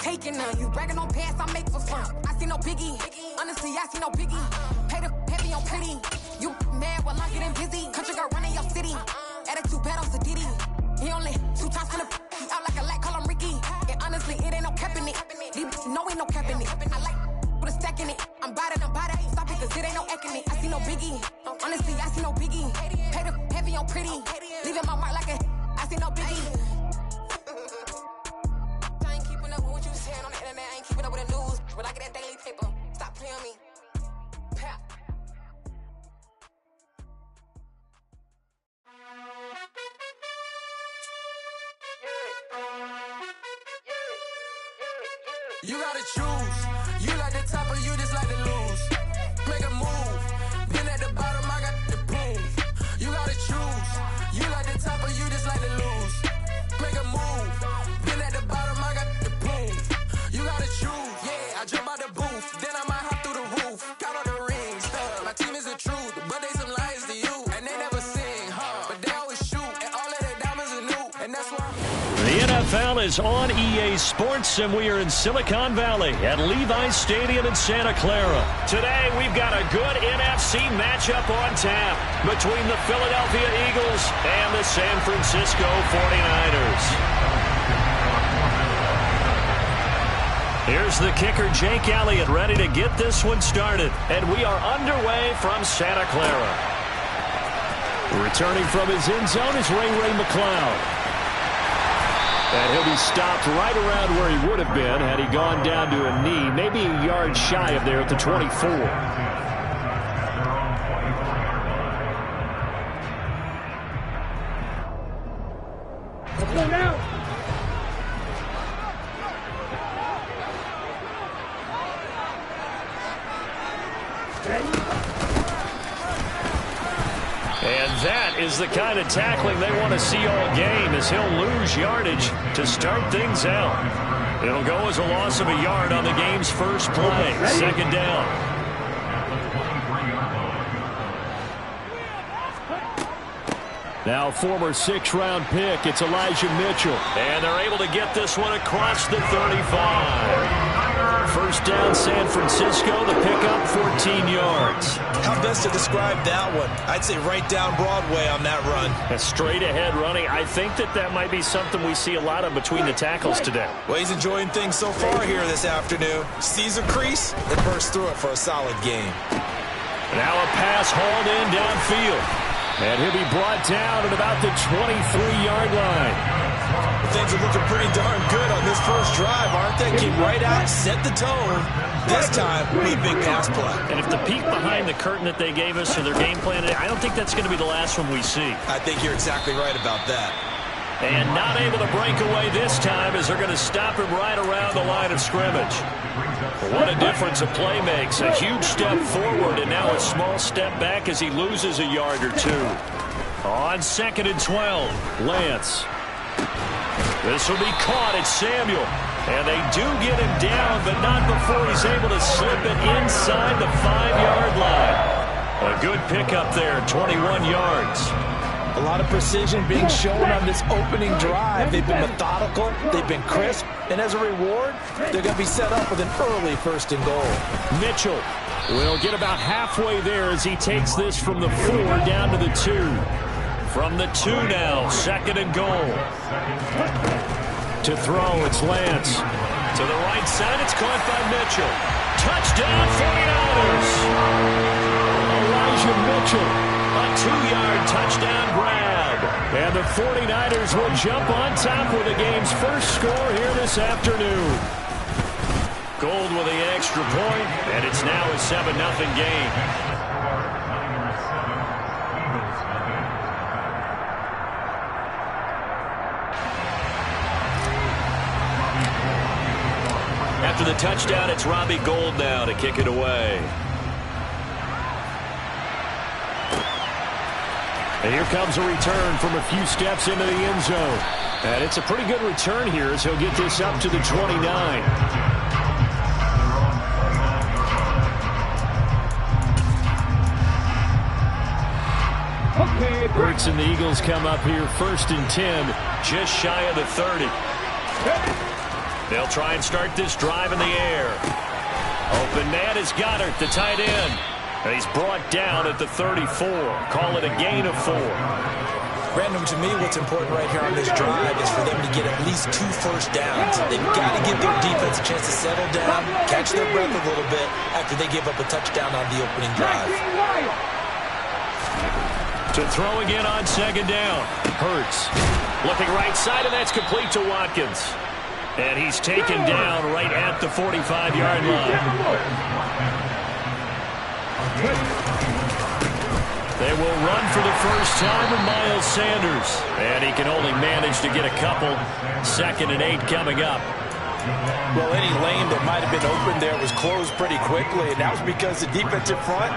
taking none. You bragging on pants, I make for fun. I see no biggie. Honestly, I see no biggie. Pay the heavy on pretty. You mad while I'm getting busy. Country girl running your city. Attitude bad on Sadiddy. He only 2 times finna he out like a light, call him Ricky. And honestly, it ain't no cap in it. No, ain't no cap in it. I like with a stack in it. I'm bought it. Stop it, cause it ain't no acting it. I see no biggie. Honestly, I see no biggie. Pay the heavy on pretty. Leaving my mark like a I see no biggie. I ain't keeping up with what you saying on the internet. I ain't keeping up with the news. When I get that daily paper, stop playing me. Pap. You gotta choose. You like the top or you just like to lose. Make a move. Been at the bottom, I got the prove. You gotta choose. You like the top or you just like to lose. Make a move. Been at the bottom, I got the prove. You gotta choose. Yeah, I jump out the booth. Then I might hop through the roof. Count all the rings. My team is the truth, but they some liars to you. And they never sing, but they always shoot. And all of their diamonds are new. And that's why the NFL is on EA Sports, and we are in Silicon Valley at Levi's Stadium in Santa Clara. Today, we've got a good NFC matchup on tap between the Philadelphia Eagles and the San Francisco 49ers. Here's the kicker, Jake Elliott, ready to get this one started. And we are underway from Santa Clara. Returning from his end zone is Ray McCloud. And he'll be stopped right around where he would have been had he gone down to a knee, maybe a yard shy of there at the 24. Let's go now. And that is the kind of tackling they want to see all game, as he'll lose yardage to start things out. It'll go as a loss of a yard on the game's first play. Second down. Now former 6th-round pick, it's Elijah Mitchell. And they're able to get this one across the 35. First down, San Francisco. The pickup, 14 yards. How best to describe that one? I'd say right down Broadway on that run. A straight-ahead running. I think that might be something we see a lot of between the tackles today. Well, he's enjoying things so far here this afternoon. Sees a crease and bursts through it for a solid game. Now a pass hauled in downfield. And he'll be brought down at about the 23-yard line. Things are looking pretty darn good on this first drive, aren't they? Get right out, set the tone. This time, be a big pass play. And if the peek behind the curtain that they gave us or their game plan today, I don't think that's going to be the last one we see. I think you're exactly right about that. And not able to break away this time, as they're going to stop him right around the line of scrimmage. What a difference a play makes. A huge step forward and now a small step back as he loses a yard or two. On 2nd and 12, Lance. This will be caught at Samuel. And they do get him down, but not before he's able to slip it inside the 5-yard line. A good pickup there, 21 yards. A lot of precision being shown on this opening drive. They've been methodical, they've been crisp, and as a reward, they're going to be set up with an early 1st and goal. Mitchell will get about halfway there as he takes this from the 4 down to the 2. From the 2 now, 2nd and goal. To throw, it's Lance. To the right side, it's caught by Mitchell. Touchdown, 49ers! Elijah Mitchell, a 2-yard touchdown grab. And the 49ers will jump on top with the game's first score here this afternoon. Gold with the extra point, and it's now a 7-0 game. After the touchdown, it's Robbie Gould now to kick it away. And here comes a return from a few steps into the end zone. And it's a pretty good return here as he'll get this up to the 29. Hurts and the Eagles come up here 1st and 10, just shy of the 30. They'll try and start this drive in the air. Open man is Goddard, the tight end. And he's brought down at the 34. Call it a gain of 4. Brandon, to me, what's important right here on this drive is for them to get at least 2 first downs. They've got to give their defense a chance to settle down, catch their breath a little bit after they give up a touchdown on the opening drive. To throw again on second down. Hurts. Looking right side, and that's complete to Watkins. And he's taken down right at the 45-yard line. They will run for the first time with Miles Sanders. And he can only manage to get a couple. 2nd and 8 coming up. Well, any lane that might have been open there was closed pretty quickly, and that was because the defensive front,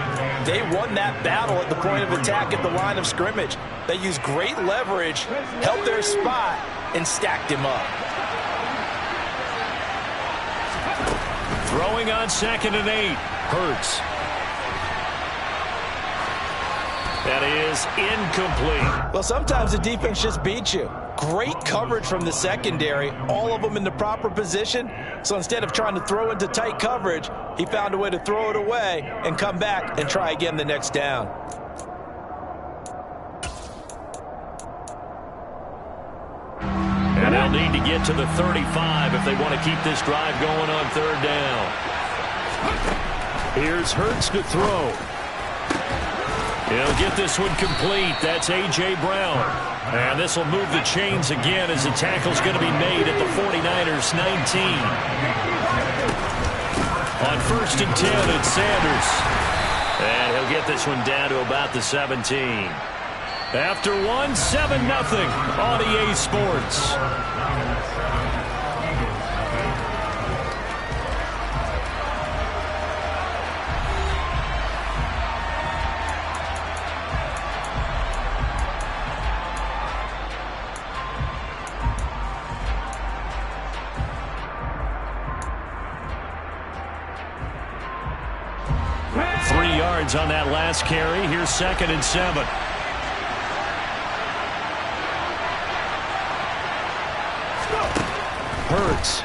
they won that battle at the point of attack at the line of scrimmage. They used great leverage, held their spot, and stacked him up. Throwing on 2nd and 8. Hurts. That is incomplete. Well, sometimes the defense just beats you. Great coverage from the secondary, all of them in the proper position. So instead of trying to throw into tight coverage, he found a way to throw it away and come back and try again the next down. And they'll need to get to the 35 if they want to keep this drive going on 3rd down. Here's Hurts to throw. He'll get this one complete. That's A.J. Brown. And this will move the chains again as the tackle's going to be made at the 49ers' 19. On 1st and 10, it's Sanders. And he'll get this one down to about the 17. After one, 7-0 on EA Sports. On that last carry. Here's 2nd and 7. Hurts.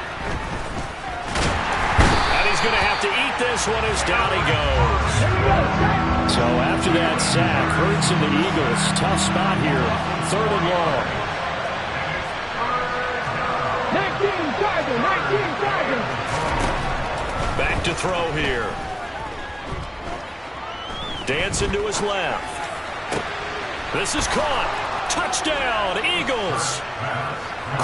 And he's going to have to eat this one as down he goes. So after that sack, Hurts and the Eagles, tough spot here. 3rd and long. 19 Tigers. Back to throw here. Dancing to his left. This is caught. Touchdown, Eagles.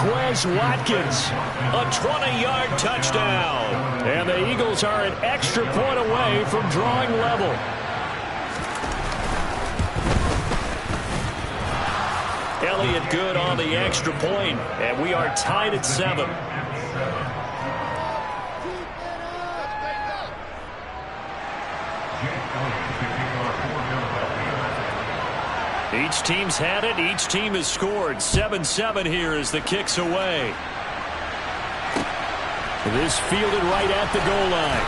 Quez Watkins, a 20-yard touchdown. And the Eagles are an extra point away from drawing level. Elliott good on the extra point, and we are tied at 7. Each team's had it. Each team has scored. 7-7 here as the kick's away. This fielded right at the goal line.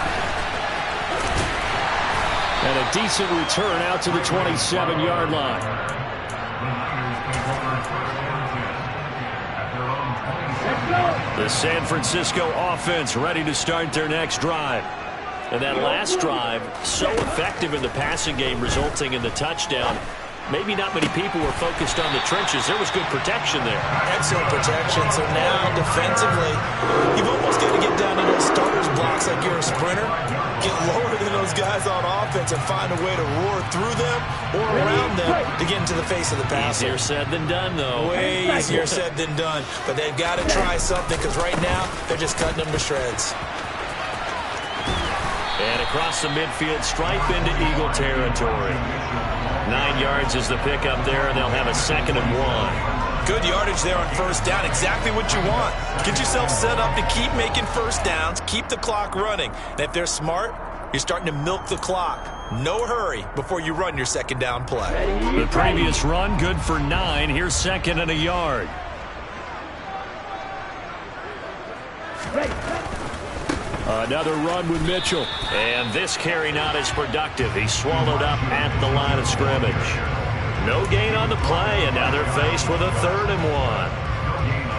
And a decent return out to the 27-yard line. The San Francisco offense ready to start their next drive. And that last drive, so effective in the passing game, resulting in the touchdown. Maybe not many people were focused on the trenches. There was good protection there. Excellent protection. So now, defensively, you've almost got to get down to those starters blocks like you're a sprinter. Get lower than those guys on offense and find a way to roar through them or around them to get into the face of the passer. Easier said than done, though. Way easier said than done. But they've got to try something because right now, they're just cutting them to shreds. And across the midfield, stripe into Eagle territory. 9 yards is the pickup there, and they'll have a 2nd and 1. Good yardage there on first down. Exactly what you want. Get yourself set up to keep making first downs, keep the clock running. And if they're smart, you're starting to milk the clock. No hurry before you run your 2nd down play. The previous run, good for 9. Here's 2nd and a yard. Another run with Mitchell. And this carry not as productive. He's swallowed up at the line of scrimmage. No gain on the play, and now they're faced with a 3rd and 1.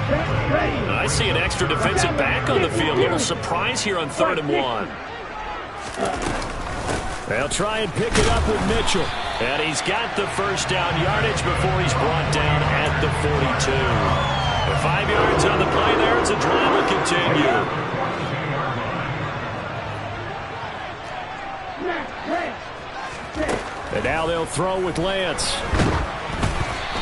I see an extra defensive back on the field. A little surprise here on 3rd and 1. They'll try and pick it up with Mitchell. And he's got the first down yardage before he's brought down at the 42. 5 yards on the play there as the drive will continue. And now they'll throw with Lance.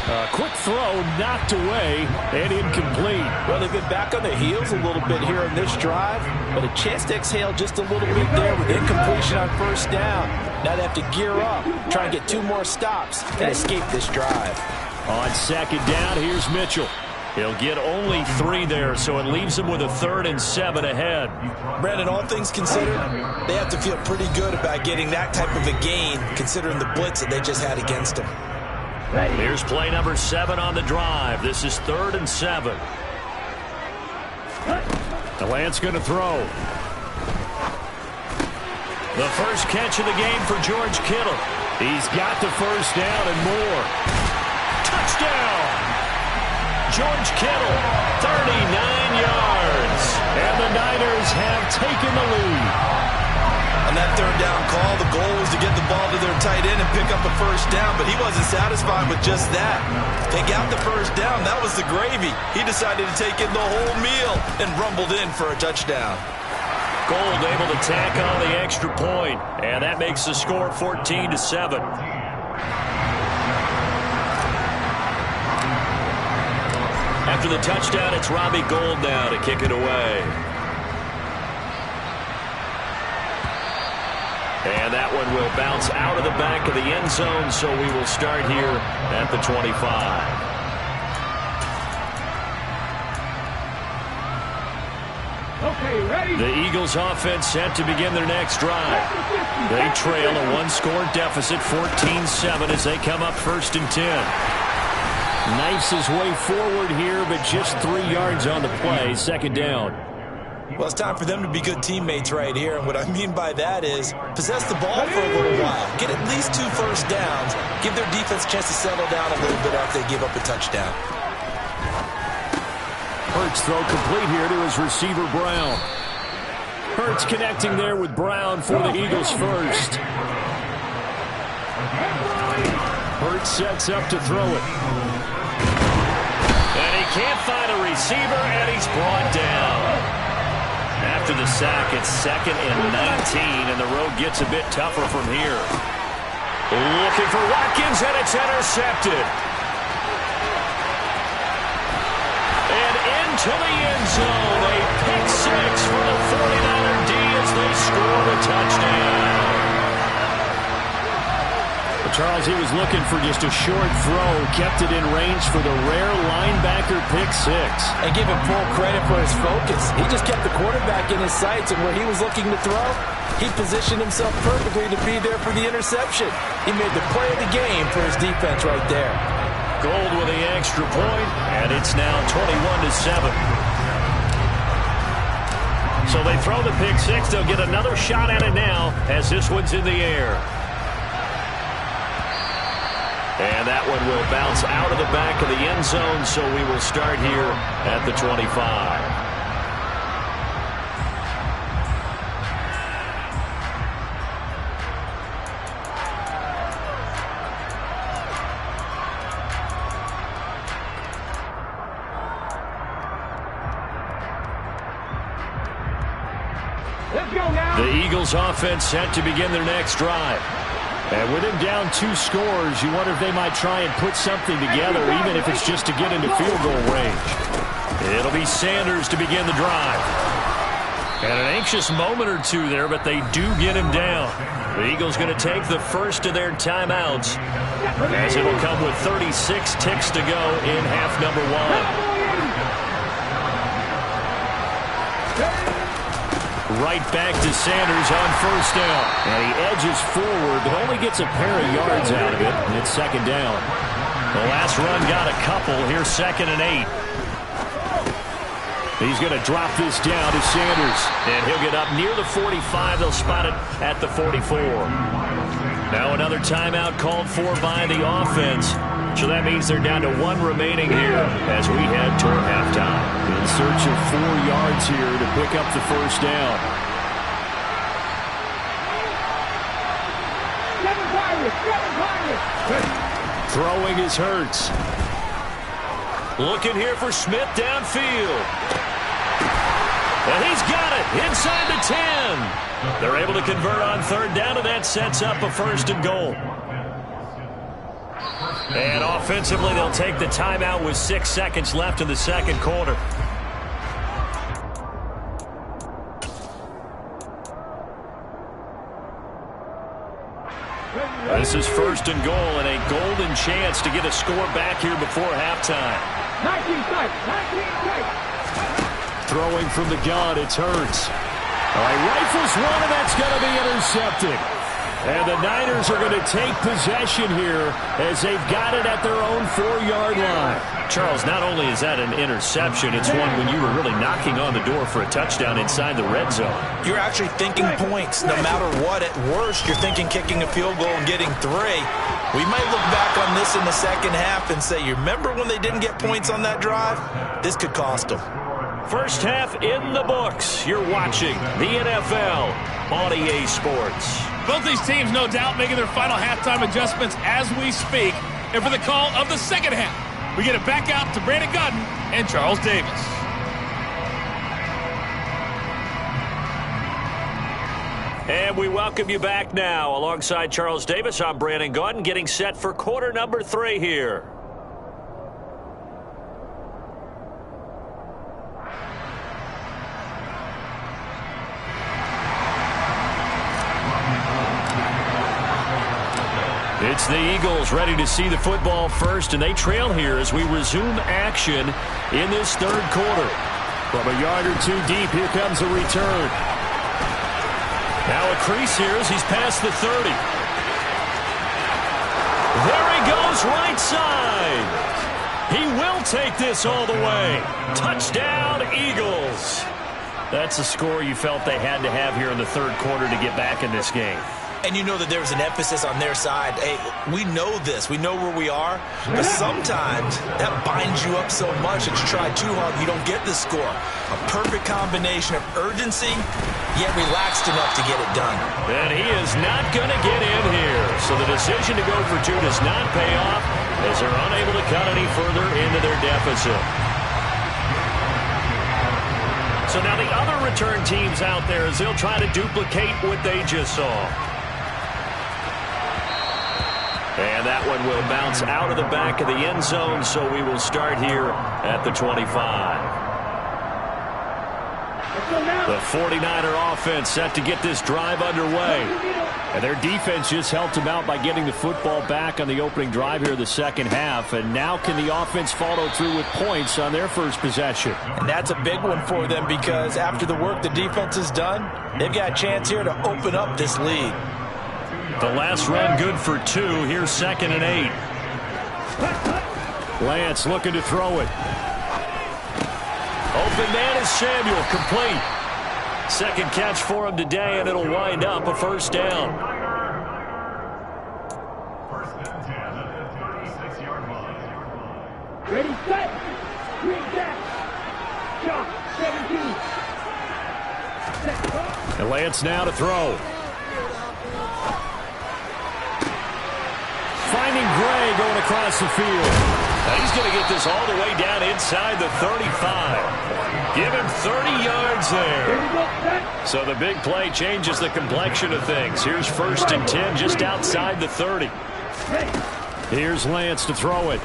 A quick throw knocked away and incomplete. Well, they've been back on their heels a little bit here on this drive, but a chance to exhale just a little bit there with incompletion on 1st down. Now they have to gear up, try and get 2 more stops and escape this drive. On 2nd down, here's Mitchell. He'll get only 3 there, so it leaves him with a 3rd and 7 ahead. Brandon, all things considered, they have to feel pretty good about getting that type of a gain, considering the blitz that they just had against them. Here's play number 7 on the drive. This is 3rd and 7. The Lance going to throw. The first catch of the game for George Kittle. He's got the first down and more. Touchdown! George Kittle, 39 yards. And the Niners have taken the lead. On that 3rd down call, the goal was to get the ball to their tight end and pick up a first down, but he wasn't satisfied with just that. They got the first down. That was the gravy. He decided to take in the whole meal and rumbled in for a touchdown. Gold able to tack on the extra point, and that makes the score 14-7. After the touchdown, it's Robbie Gould now to kick it away. And that one will bounce out of the back of the end zone, so we will start here at the 25. Okay, ready? The Eagles offense set to begin their next drive. They trail a 1-score deficit, 14-7, as they come up 1st and 10. Knifes his way forward here, but just 3 yards on the play, 2nd down. Well, it's time for them to be good teammates right here, and what I mean by that is possess the ball for a little while. Get at least 2 first downs. Give their defense a chance to settle down a little bit after they give up a touchdown. Hurts throw complete here to his receiver, Brown. Hurts connecting there with Brown for the Eagles first. Hurts sets up to throw it. And he can't find a receiver, and he's brought down. After the sack, it's 2nd and 19, and the road gets a bit tougher from here. Looking for Watkins, and it's intercepted. And into the end zone, a pick 6 for the 49er D as they score the touchdown. Charles, he was looking for just a short throw, kept it in range for the rare linebacker pick 6. And give him full credit for his focus. He just kept the quarterback in his sights, and where he was looking to throw, he positioned himself perfectly to be there for the interception. He made the play of the game for his defense right there. Gold with the extra point, and it's now 21-7. So they throw the pick 6. They'll get another shot at it now as this one's in the air. And that one will bounce out of the back of the end zone, so we will start here at the 25. Let's go now. The Eagles offense set to begin their next drive. And with him down 2 scores, you wonder if they might try and put something together, even if it's just to get into field goal range. It'll be Sanders to begin the drive. And an anxious moment or two there, but they do get him down. The Eagles going to take the first of their timeouts, as it'll come with 36 ticks to go in half number 1. Right back to Sanders on first down. And he edges forward, but only gets a pair of yards out of it, and it's 2nd down. The last run got a couple. Here's 2nd and 8. He's going to drop this down to Sanders, and he'll get up near the 45. They'll spot it at the 44. Now another timeout called for by the offense. So that means they're down to 1 remaining here as we head toward halftime. In search of 4 yards here to pick up the first down. Throwing is Hurts. Looking here for Smith downfield. And he's got it inside the 10. They're able to convert on third down, and that sets up a 1st and goal. And offensively, they'll take the timeout with 6 seconds left in the second quarter. This is 1st and goal and a golden chance to get a score back here before halftime. 19 strikes. Throwing from the gun, it's Hurts. All right, rifles one, and that's going to be intercepted. And the Niners are going to take possession here as they've got it at their own 4-yard line. Charles, not only is that an interception, it's one when you were really knocking on the door for a touchdown inside the red zone. You're actually thinking points no matter what. At worst, you're thinking kicking a field goal and getting 3. We might look back on this in the second half and say, you remember when they didn't get points on that drive? This could cost them. First half in the books. You're watching the NFL on EA Sports. Both these teams, no doubt, making their final halftime adjustments as we speak. And for the call of the second half, we get it back out to Brandon Gunn and Charles Davis. And we welcome you back now. Alongside Charles Davis, I'm Brandon Gunn, getting set for quarter number 3 here. It's the Eagles ready to see the football first, and they trail here as we resume action in this third quarter. From a yard or 2 deep, here comes a return. Now a crease here as he's past the 30. There he goes, right side. He will take this all the way. Touchdown, Eagles. That's a score you felt they had to have here in the third quarter to get back in this game. And you know that there's an emphasis on their side. Hey, we know this. We know where we are. But sometimes that binds you up so much that you try too hard, you don't get the score. A perfect combination of urgency, yet relaxed enough to get it done. And he is not going to get in here. So the decision to go for 2 does not pay off as they're unable to cut any further into their deficit. So now the other return teams out there as they'll try to duplicate what they just saw. And that one will bounce out of the back of the end zone, so we will start here at the 25. The 49er offense set to get this drive underway. And their defense just helped them out by getting the football back on the opening drive here in the second half. And now can the offense follow through with points on their first possession? And that's a big one for them because after the work the defense has done, they've got a chance here to open up this lead. The last run good for 2. Here's 2nd and 8. Lance looking to throw it. Open man is Samuel, complete. Second catch for him today, and it'll wind up a first down. Ready, set. Green jack. Shot. 17. And Lance now to throw. Finding Gray going across the field. Now he's going to get this all the way down inside the 35. Give him 30 yards there. So the big play changes the complexion of things. Here's 1st and 10 just outside the 30. Here's Lance to throw it.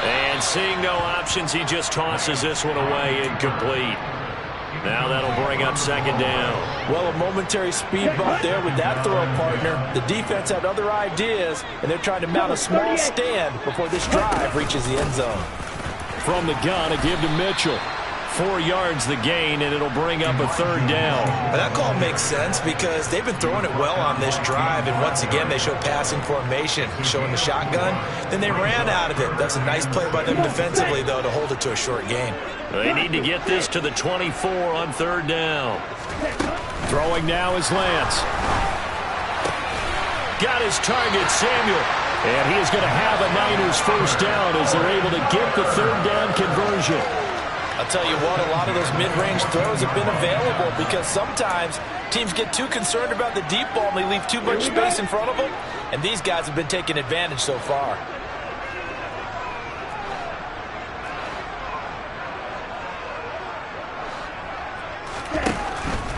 And seeing no options, he just tosses this one away, incomplete. Now that'll bring up 2nd down. Well, a momentary speed bump there with that throw, partner. The defense had other ideas, and they're trying to mount a small stand before this drive reaches the end zone. From the gun, a give to Mitchell. 4 yards the gain, and it'll bring up a third down. Well, that call makes sense because they've been throwing it well on this drive, and once again they show passing formation, showing the shotgun. Then they ran out of it. That's a nice play by them defensively, though, to hold it to a short gain. They need to get this to the 24 on third down. Throwing now is Lance. Got his target, Samuel. And he is going to have a Niners first down as they're able to get the third down conversion. I'll tell you what, a lot of those mid-range throws have been available because sometimes teams get too concerned about the deep ball and they leave too much space in front of them, and these guys have been taking advantage so far.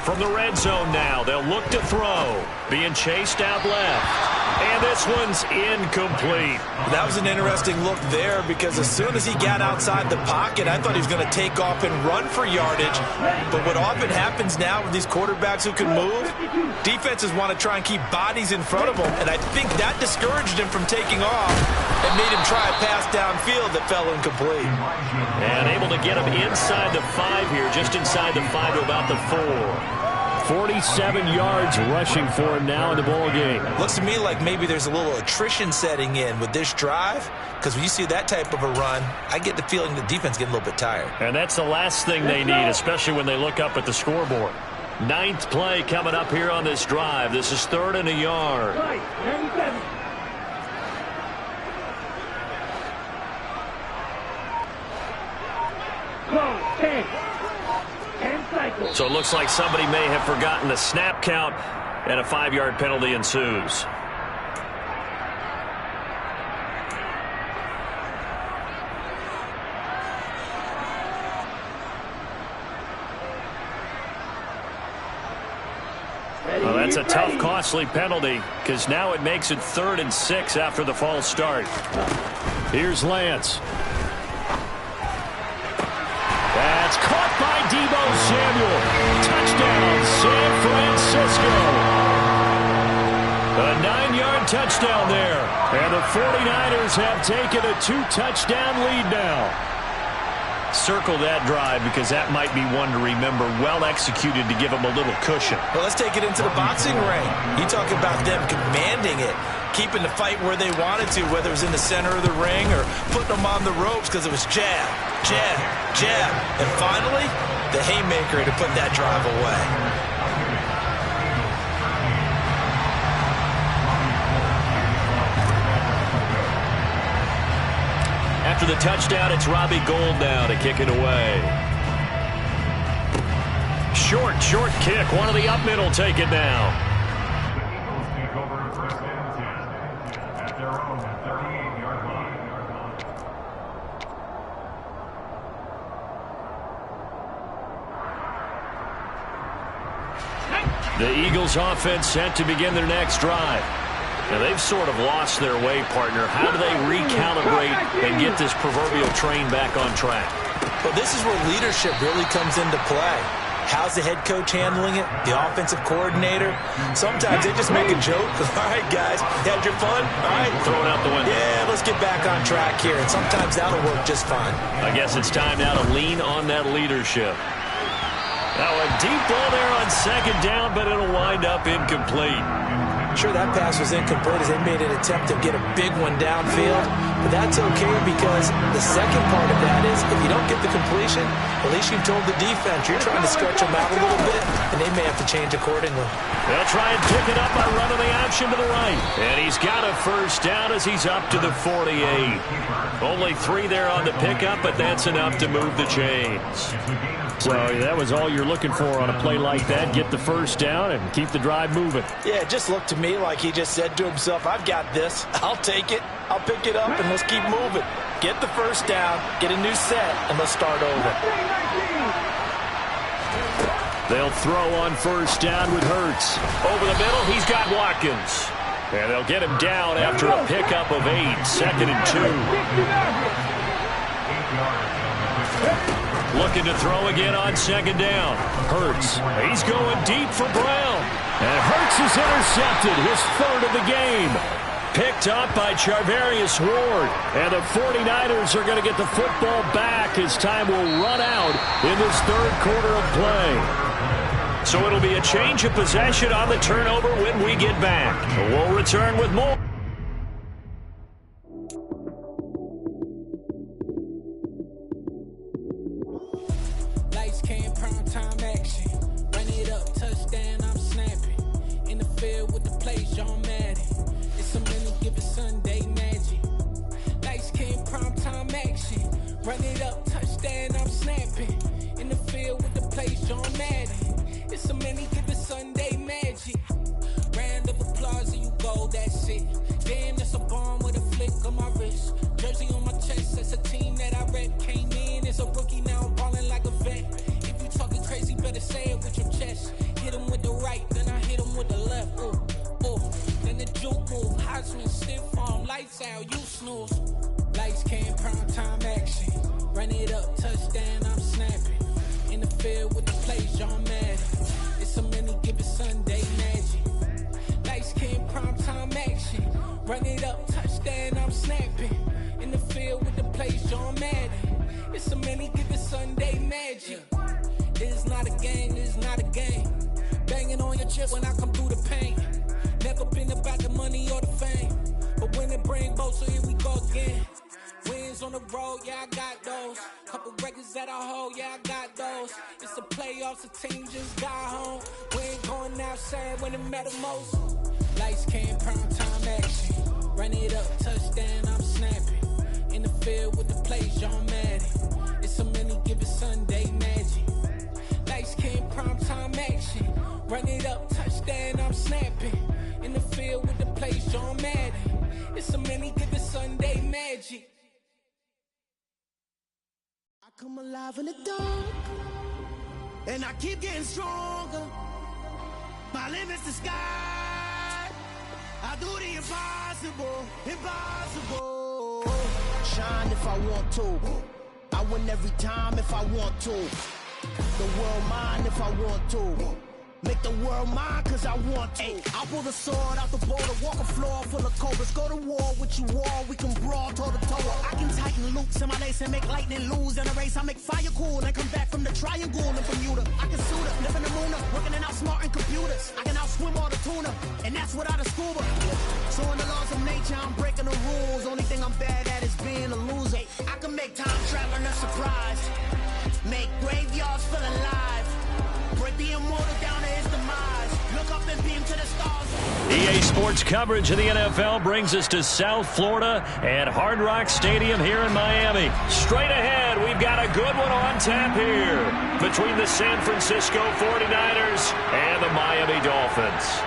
From the red zone now, they'll look to throw. Being chased out left. And this one's incomplete. That was an interesting look there because as soon as he got outside the pocket, I thought he was going to take off and run for yardage. But what often happens now with these quarterbacks who can move, defenses want to try and keep bodies in front of them, and I think that discouraged him from taking off and made him try a pass downfield that fell incomplete. And able to get him inside the 5 here, just inside the 5 to about the 4. 47 yards rushing for him now in the ball game. Looks to me like maybe there's a little attrition setting in with this drive, because when you see that type of a run, I get the feeling the defense getting a little bit tired. And that's the last thing they need, especially when they look up at the scoreboard. 9th play coming up here on this drive. This is 3rd and a yard. So it looks like somebody may have forgotten the snap count, and a 5-yard penalty ensues. Well, that's a tough, costly penalty because now it makes it 3rd and 6 after the false start. Here's Lance. That's caught by Deebo Samuel. Touchdown, San Francisco. A 9-yard touchdown there. And the 49ers have taken a 2-touchdown lead now. Circle that drive because that might be one to remember. Well executed to give them a little cushion. Well, let's take it into the boxing ring. You talk about them commanding it, keeping the fight where they wanted to, whether it was in the center of the ring or putting them on the ropes because it was jab, jab, jab. And finally, the haymaker to put that drive away. After the touchdown, it's Robbie Gould now to kick it away. Short kick. One of the up mid will take it now. The Eagles offense set to begin their next drive. Now, they've sort of lost their way, partner. How do they recalibrate and get this proverbial train back on track? Well, this is where leadership really comes into play. How's the head coach handling it? The offensive coordinator? Sometimes they just make a joke. All right, guys, had your fun? All right. Throw it out the window. Yeah, let's get back on track here. And sometimes that'll work just fine. I guess it's time now to lean on that leadership. Now a deep ball there on 2nd down, but it'll wind up incomplete. Sure, that pass was incomplete as they made an attempt to get a big one downfield, but that's okay because the second part of that is if you don't get the completion, at least you've told the defense you're trying to stretch them out a little bit, and they may have to change accordingly. They'll try and pick it up by running the option to the right. And he's got a first down as he's up to the 48. Only 3 there on the pickup, but that's enough to move the chains. So that was all you're looking for on a play like that. Get the first down and keep the drive moving. Yeah, it just looked to me like he just said to himself, I've got this. I'll take it. I'll pick it up, and let's keep moving. Get the first down, get a new set, and let's start over. They'll throw on first down with Hurts. Over the middle, he's got Watkins. And they'll get him down after a pickup of 8. 2nd and 2. Looking to throw again on 2nd down. Hurts. He's going deep for Brown. And Hurts is intercepted. His 3rd of the game. Picked up by Charvarius Ward. And the 49ers are going to get the football back as time will run out in this third quarter of play. So it'll be a change of possession on the turnover when we get back. We'll return with more. Lights came, prime time action. Run it up, touchdown, I'm snapping. In the field with the plays, John Madden. It's a minute, give it Sunday magic. Lights came, prime time action. Run it up, touchdown, I'm snapping. In the field with the plays, John Madden. It's a minute, give it Sunday magic. Round of applause and you go, that's it. Damn, that's a bomb with a flick on my wrist. Jersey on my chest, that's a team that I rep. Came in as a rookie, now I'm balling like a vet. If you talking crazy, better say it with your chest. Hit him with the right, then I hit him with the left. Ooh, ooh. Then the juke move, Heisman, stiff arm, lights out, you snooze. Lights came, prime time action. Run it up, touchdown, I'm snapping. In the field with the plays, John Madden. It's a mini, give it Sunday magic. Lights came, prime time action. Run it up, touchdown, I'm snapping. In the field with the plays, John Madden. It's a mini, give it Sunday magic. This is not a game, this is not a game. Banging on your chest when I come through the pain. Never been about the money or the fame. But when it bring both, so here we go again. Wins on the road, yeah, I got those. Couple records that I hold, yeah, I got those. It's the playoffs, the team just got home. We ain't going outside when it matter most. Lights came, prime time action. Run it up, touchdown, I'm snapping. In the field with the plays, John Madden. It's a mini, give it Sunday magic. Lights came, prime time action. Run it up, touchdown, I'm snapping. In the field with the plays, John Madden. It's a mini, give it Sunday magic. I come alive in the dark, and I keep getting stronger. My limit's the sky. I do the impossible, impossible. Shine if I want to. I win every time if I want to. The world mine if I want to. Make the world mine cause I want to. I pull the sword out the border, walk a floor full of cobras. Go to war with you all, we can brawl toe to toe. I can tighten loops in my lace and make lightning lose in a race. I make fire cool and come back from the triangle in Bermuda. I can suit up, live in the moon, working and outsmarting computers. I can outswim all the tuna, and that's without a scuba. So in the laws of nature, I'm breaking the rules. Only thing I'm bad at is being a loser. I can make time traveling a surprise. Make graveyards feel alive. Break the immortal down to his demise. Look up and beam to the stars. EA Sports coverage of the NFL brings us to South Florida and Hard Rock Stadium here in Miami. Straight ahead, we've got a good one on tap here between the San Francisco 49ers and the Miami Dolphins.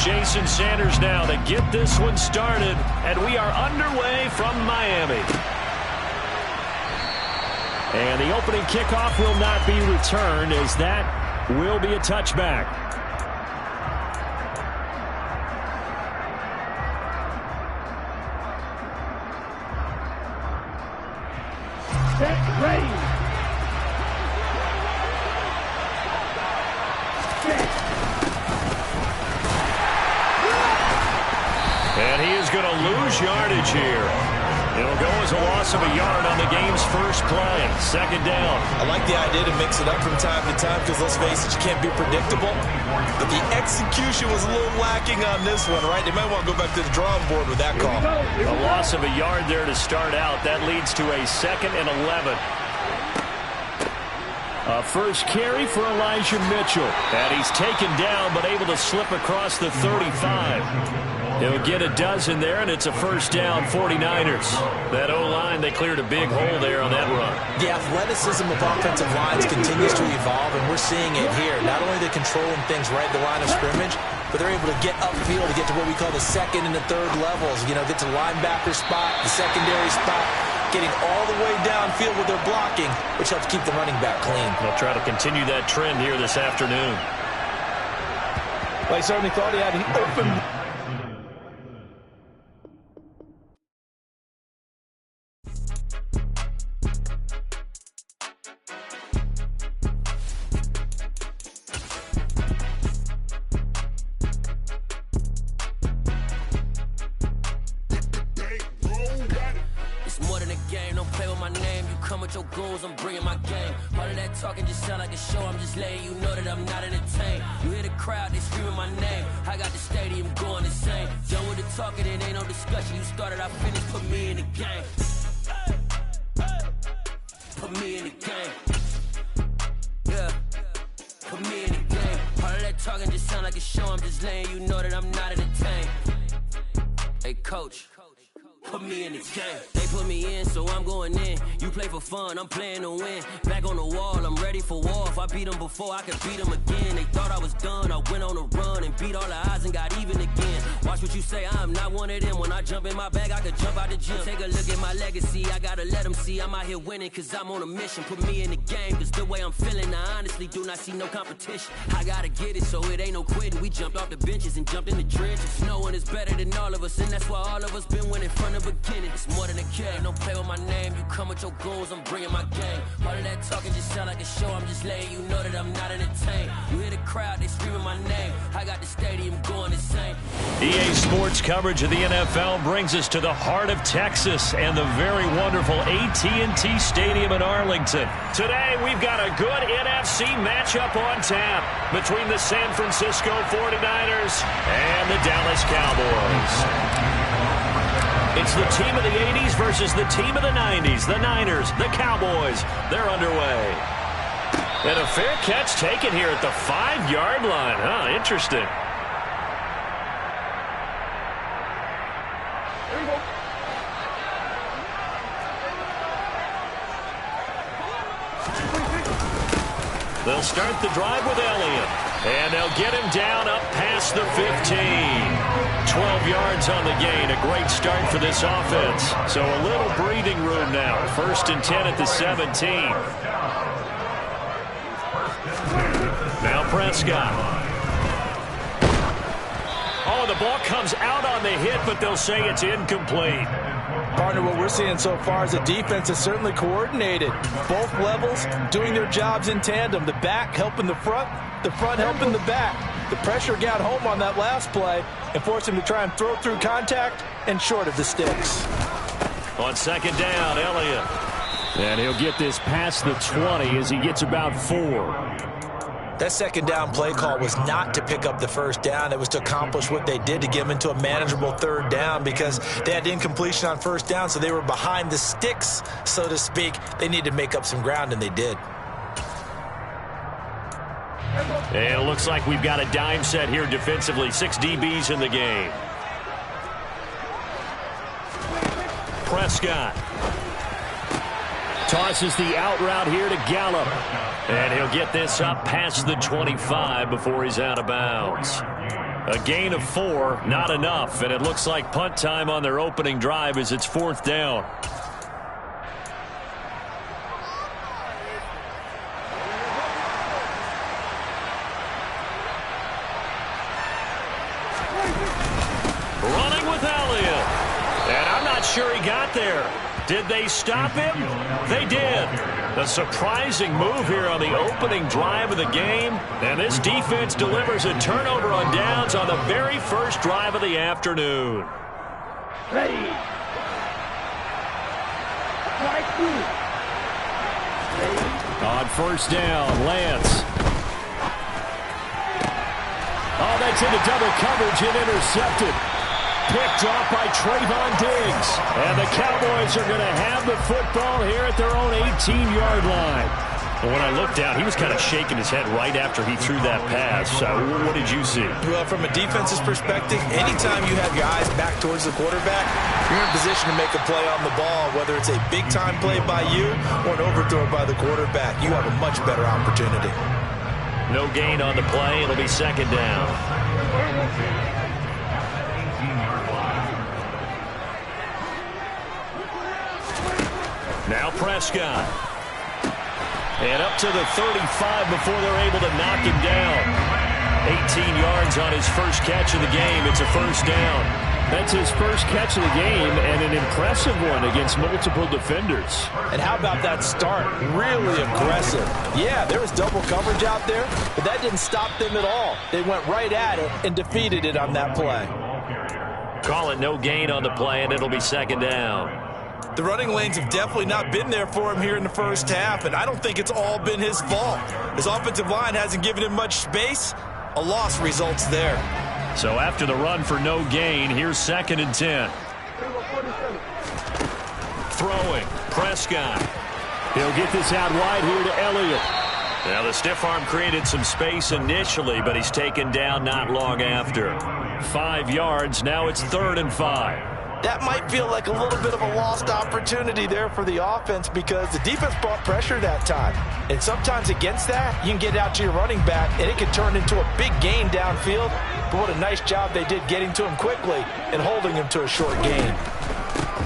Jason Sanders now to get this one started, and we are underway from Miami. And the opening kickoff will not be returned, as that will be a touchback. Set, ready. And he is going to lose yardage here. It'll go as a loss of a yard on the game's first play. Second down. I like the idea to mix it up from time to time because, let's face it, you can't be predictable. But the execution was a little lacking on this one, right? They might want to go back to the drawing board with that call. A loss of a yard there to start out. That leads to a 2nd and 11. A first carry for Elijah Mitchell. And he's taken down but able to slip across the 35. He'll get a dozen there, and it's a first down, 49ers. That O-line, they cleared a big hole there on that run. The athleticism of offensive lines continues to evolve, and we're seeing it here. Not only are they controlling things right at the line of scrimmage, but they're able to get upfield to get to what we call the second and the third levels. You know, get to the linebacker spot, the secondary spot, getting all the way downfield with their blocking, which helps keep the running back clean. They'll try to continue that trend here this afternoon. Well, he certainly thought he had an open play with my name. You come with your goons, I'm bringing my game. All of that talking just sound like a show. I'm just letting you know that I'm not entertained. You hear the crowd, they screaming my name. I got the stadium going insane. Done with the talking, it ain't no discussion. You started, I finished, put me in the game. Put me in the game. Yeah. Put me in the game. All of that talking just sound like a show. I'm just letting you know that I'm not entertained. Hey, coach. Put me in the game. They put me in, so I'm going in. You play for fun, I'm playing to win. Back on the wall, I'm ready for war. If I beat them before, I could beat them again. They thought I was done, I went on a run and beat all the odds and got even again. Watch what you say, I'm not one of them. When I jump in my bag, I could jump out the gym. Take a look at my legacy, I gotta let them see I'm out here winning, cause I'm on a mission. Put me in the game, cause the way I'm feeling, I honestly do not see no competition. I gotta get it, so it ain't no quitting. We jumped off the benches and jumped in the trenches. No one is better than all of us, and that's why all of us been winning from the beginning. It's more than a game, don't play with my name. You come with your goons, I'm bringing my game. All of that talking just sound like a show. I'm just letting you know that I'm not entertained. You hear the crowd, they screaming my name. I got the stadium going insane. EA Sports coverage of the NFL brings us to the heart of Texas and the very wonderful AT&T Stadium in Arlington. Today, we've got a good NFC matchup on tap between the San Francisco 49ers and the Dallas Cowboys. It's the team of the 80s versus the team of the 90s. The Niners, the Cowboys, they're underway. And a fair catch taken here at the 5-yard line. Huh, interesting. They'll start the drive with Elliott. And they'll get him down up past the 15. 12 yards on the gain. A great start for this offense. So a little breathing room now. 1st and 10 at the 17. Now Prescott. Oh, the ball comes out on the hit, but they'll say it's incomplete. Partner, what we're seeing so far is the defense is certainly coordinated. Both levels doing their jobs in tandem. The back helping the front helping the back. The pressure got home on that last play and forced him to try and throw through contact and short of the sticks. On 2nd down, Elliott. And he'll get this past the 20 as he gets about 4. That 2nd down play call was not to pick up the 1st down. It was to accomplish what they did to get them into a manageable 3rd down because they had incompletion on 1st down, so they were behind the sticks, so to speak. They needed to make up some ground, and they did. And it looks like we've got a dime set here defensively. 6 DBs in the game. Prescott. Tosses the out route here to Gallup. And he'll get this up past the 25 before he's out of bounds. A gain of 4, not enough. And it looks like punt time on their opening drive as it's 4th down. Running with Elliott. And I'm not sure he got there. Did they stop him? They did. A surprising move here on the opening drive of the game. And this defense delivers a turnover on downs on the very first drive of the afternoon. On 1st down, Lance. Oh, that's into double coverage and intercepted. Picked off by Trayvon Diggs. And the Cowboys are going to have the football here at their own 18-yard line. Well, when I looked down, he was kind of shaking his head right after he threw that pass. What did you see? Well, from a defense's perspective, anytime you have your eyes back towards the quarterback, you're in position to make a play on the ball, whether it's a big-time play by you or an overthrow by the quarterback. You have a much better opportunity. No gain on the play. It'll be 2nd down. Now Prescott. And up to the 35 before they're able to knock him down. 18 yards on his first catch of the game. It's a 1st down. That's his first catch of the game and an impressive one against multiple defenders. And how about that start? Really aggressive. Yeah, there was double coverage out there, but that didn't stop them at all. They went right at it and defeated it on that play. Call it no gain on the play, and it'll be 2nd down. The running lanes have definitely not been there for him here in the first half, and I don't think it's all been his fault. His offensive line hasn't given him much space. A loss results there. So after the run for no gain, here's 2nd and 10. Throwing, Prescott. He'll get this out wide here to Elliott. Now the stiff arm created some space initially, but he's taken down not long after. 5 yards, now it's 3rd and 5. That might feel like a little bit of a lost opportunity there for the offense because the defense brought pressure that time. And sometimes against that, you can get out to your running back, and it can turn into a big gain downfield. But what a nice job they did getting to him quickly and holding him to a short gain.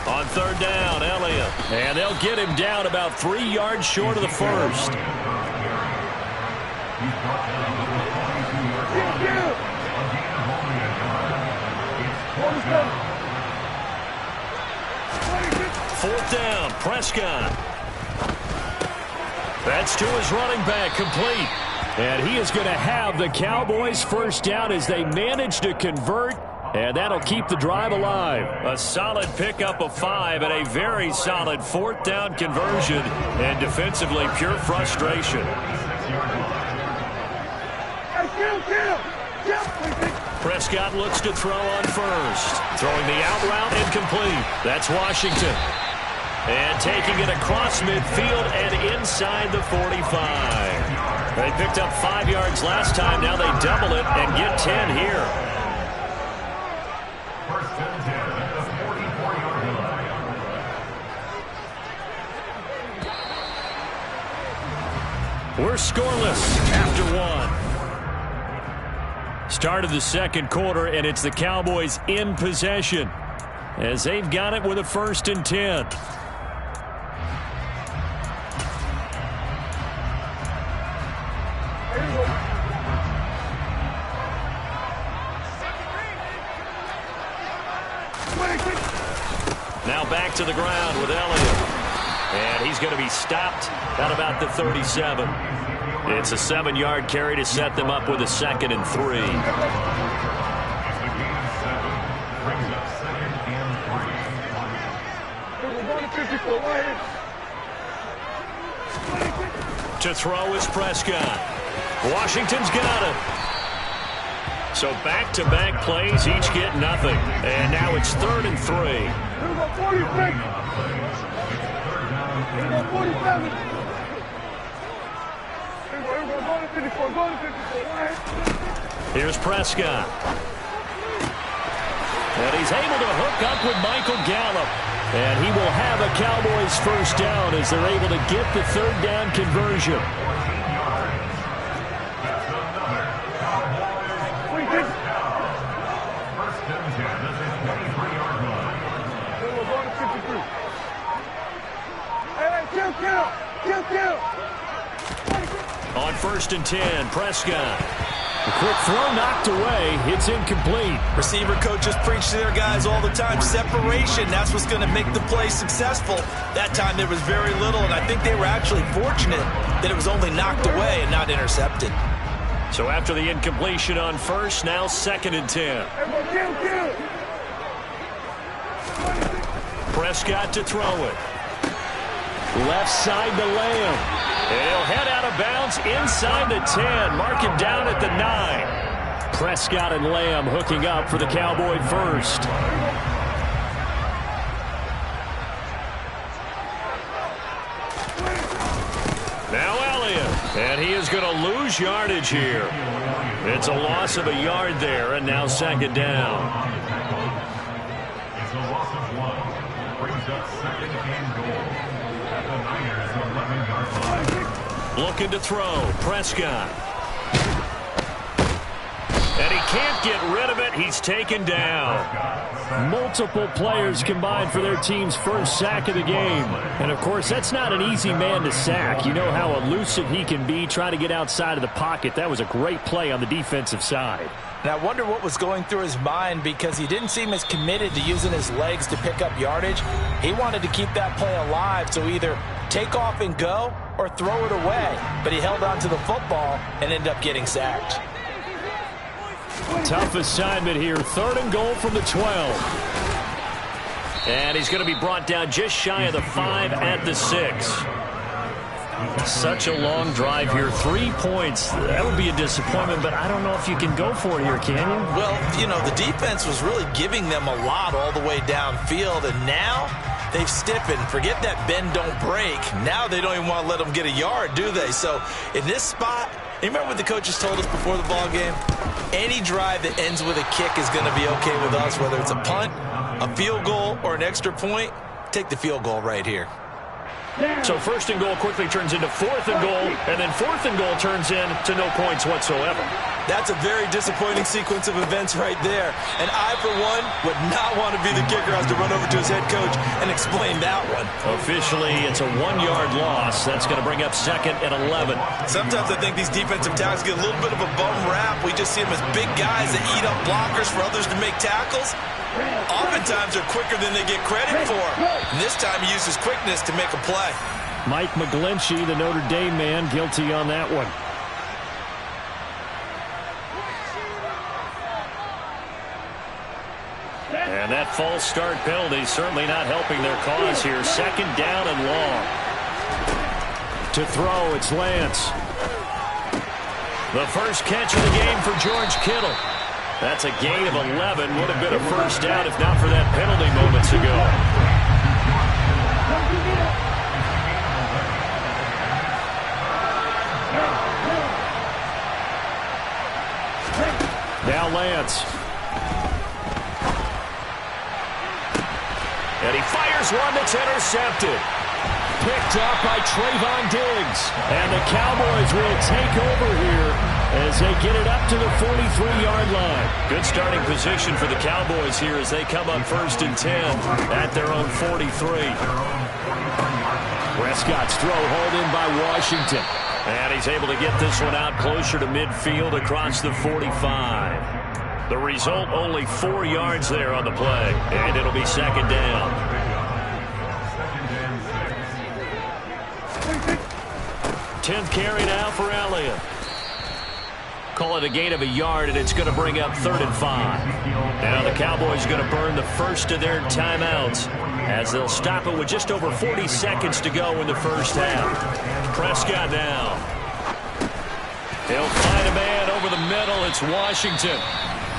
On 3rd down, Elliott. And they'll get him down about 3 yards short of the first. Fourth down, Prescott. That's to his running back, complete. And he is going to have the Cowboys first down as they manage to convert, and that'll keep the drive alive. A solid pickup of 5 and a very solid 4th down conversion, and defensively pure frustration. Prescott looks to throw on first. Throwing the out route incomplete. That's Washington. And taking it across midfield and inside the 45. They picked up 5 yards last time. Now they double it and get 10 here. We're scoreless after 1. Start of the 2nd quarter, and it's the Cowboys in possession as they've got it with a 1st and 10. Now back to the ground with Elliott. And he's going to be stopped at about the 37. It's a 7-yard carry to set them up with a 2nd and 3. To throw is Prescott. Washington's got it. So back-to-back plays, each get nothing. And now it's 3rd and 3. Here's Prescott. And he's able to hook up with Michael Gallup. And he will have a Cowboys first down as they're able to get the 3rd down conversion. On 1st and 10, Prescott. A quick throw knocked away. It's incomplete. Receiver coaches preach to their guys all the time. Separation, that's what's going to make the play successful. That time there was very little, and I think they were actually fortunate that it was only knocked away and not intercepted. So after the incompletion on 1st, now 2nd and 10. Prescott to throw it. Left side to Lamb. And he'll head out of bounds inside the 10. Mark him down at the 9. Prescott and Lamb hooking up for the Cowboy first. Now Elliott. And he is going to lose yardage here. It's a loss of a yard there, and now 2nd down. It's a loss of 1. Brings up 2nd and goal. Looking to throw, Prescott. And he can't get rid of it. He's taken down. Multiple players combined for their team's first sack of the game. And, of course, that's not an easy man to sack. You know how elusive he can be trying to get outside of the pocket. That was a great play on the defensive side. And I wonder what was going through his mind because he didn't seem as committed to using his legs to pick up yardage. He wanted to keep that play alive, so either take off and go or throw it away. But he held on to the football and ended up getting sacked. Tough assignment here. 3rd and goal from the 12. And he's going to be brought down just shy of the 5 at the 6. Such a long drive here. 3 points. That would be a disappointment, but I don't know if you can go for it here, can you? Well, you know, the defense was really giving them a lot all the way downfield, and now they've stiffened. Forget that bend, don't break. Now they don't even want to let them get a yard, do they? So in this spot, you remember what the coaches told us before the ball game? Any drive that ends with a kick is going to be okay with us, whether it's a punt, a field goal, or an extra point. Take the field goal right here. So 1st and goal quickly turns into 4th and goal, and then 4th and goal turns into no points whatsoever. That's a very disappointing sequence of events right there. And I, for one, would not want to be the kicker who has to run over to his head coach and explain that one. Officially, it's a 1-yard loss. That's going to bring up 2nd and 11. Sometimes I think these defensive tackles get a little bit of a bum rap. We just see them as big guys that eat up blockers for others to make tackles. Oftentimes they're quicker than they get credit for. And this time he uses quickness to make a play. Mike McGlinchey, the Notre Dame man, guilty on that one. And that false start penalty certainly not helping their cause here. 2nd down and long. To throw, it's Lance. The first catch of the game for George Kittle. That's a gain of 11. Would have been a first down if not for that penalty moments ago. Now Lance. And he fires one that's intercepted. Picked up by Trayvon Diggs. And the Cowboys will take over here as they get it up to the 43-yard line. Good starting position for the Cowboys here as they come up 1st and 10 at their own 43. Prescott's throw hauled in by Washington. And he's able to get this one out closer to midfield across the 45. The result, only 4 yards there on the play. And it'll be 2nd down. 10th carry now for Elliott. Call it a gain of a yard, and it's going to bring up 3rd and 5. Now the Cowboys are going to burn the first of their timeouts as they'll stop it with just over 40 seconds to go in the first half. Prescott now. He'll find a man over the middle. It's Washington.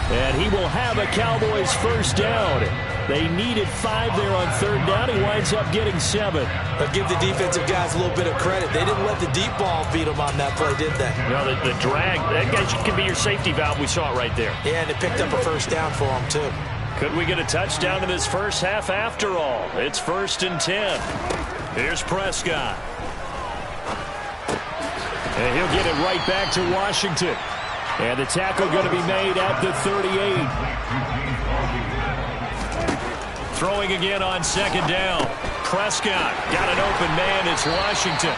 And he will have a Cowboys first down. They needed 5 there on 3rd down. He winds up getting 7. But give the defensive guys a little bit of credit. They didn't let the deep ball beat them on that play, did they? No, the drag, that guy can be your safety valve. We saw it right there. Yeah, and it picked up a first down for them, too. Could we get a touchdown in this first half after all? It's 1st and 10. Here's Prescott. And he'll get it right back to Washington. And the tackle going to be made at the 38. Throwing again on 2nd down. Prescott got an open man. It's Washington.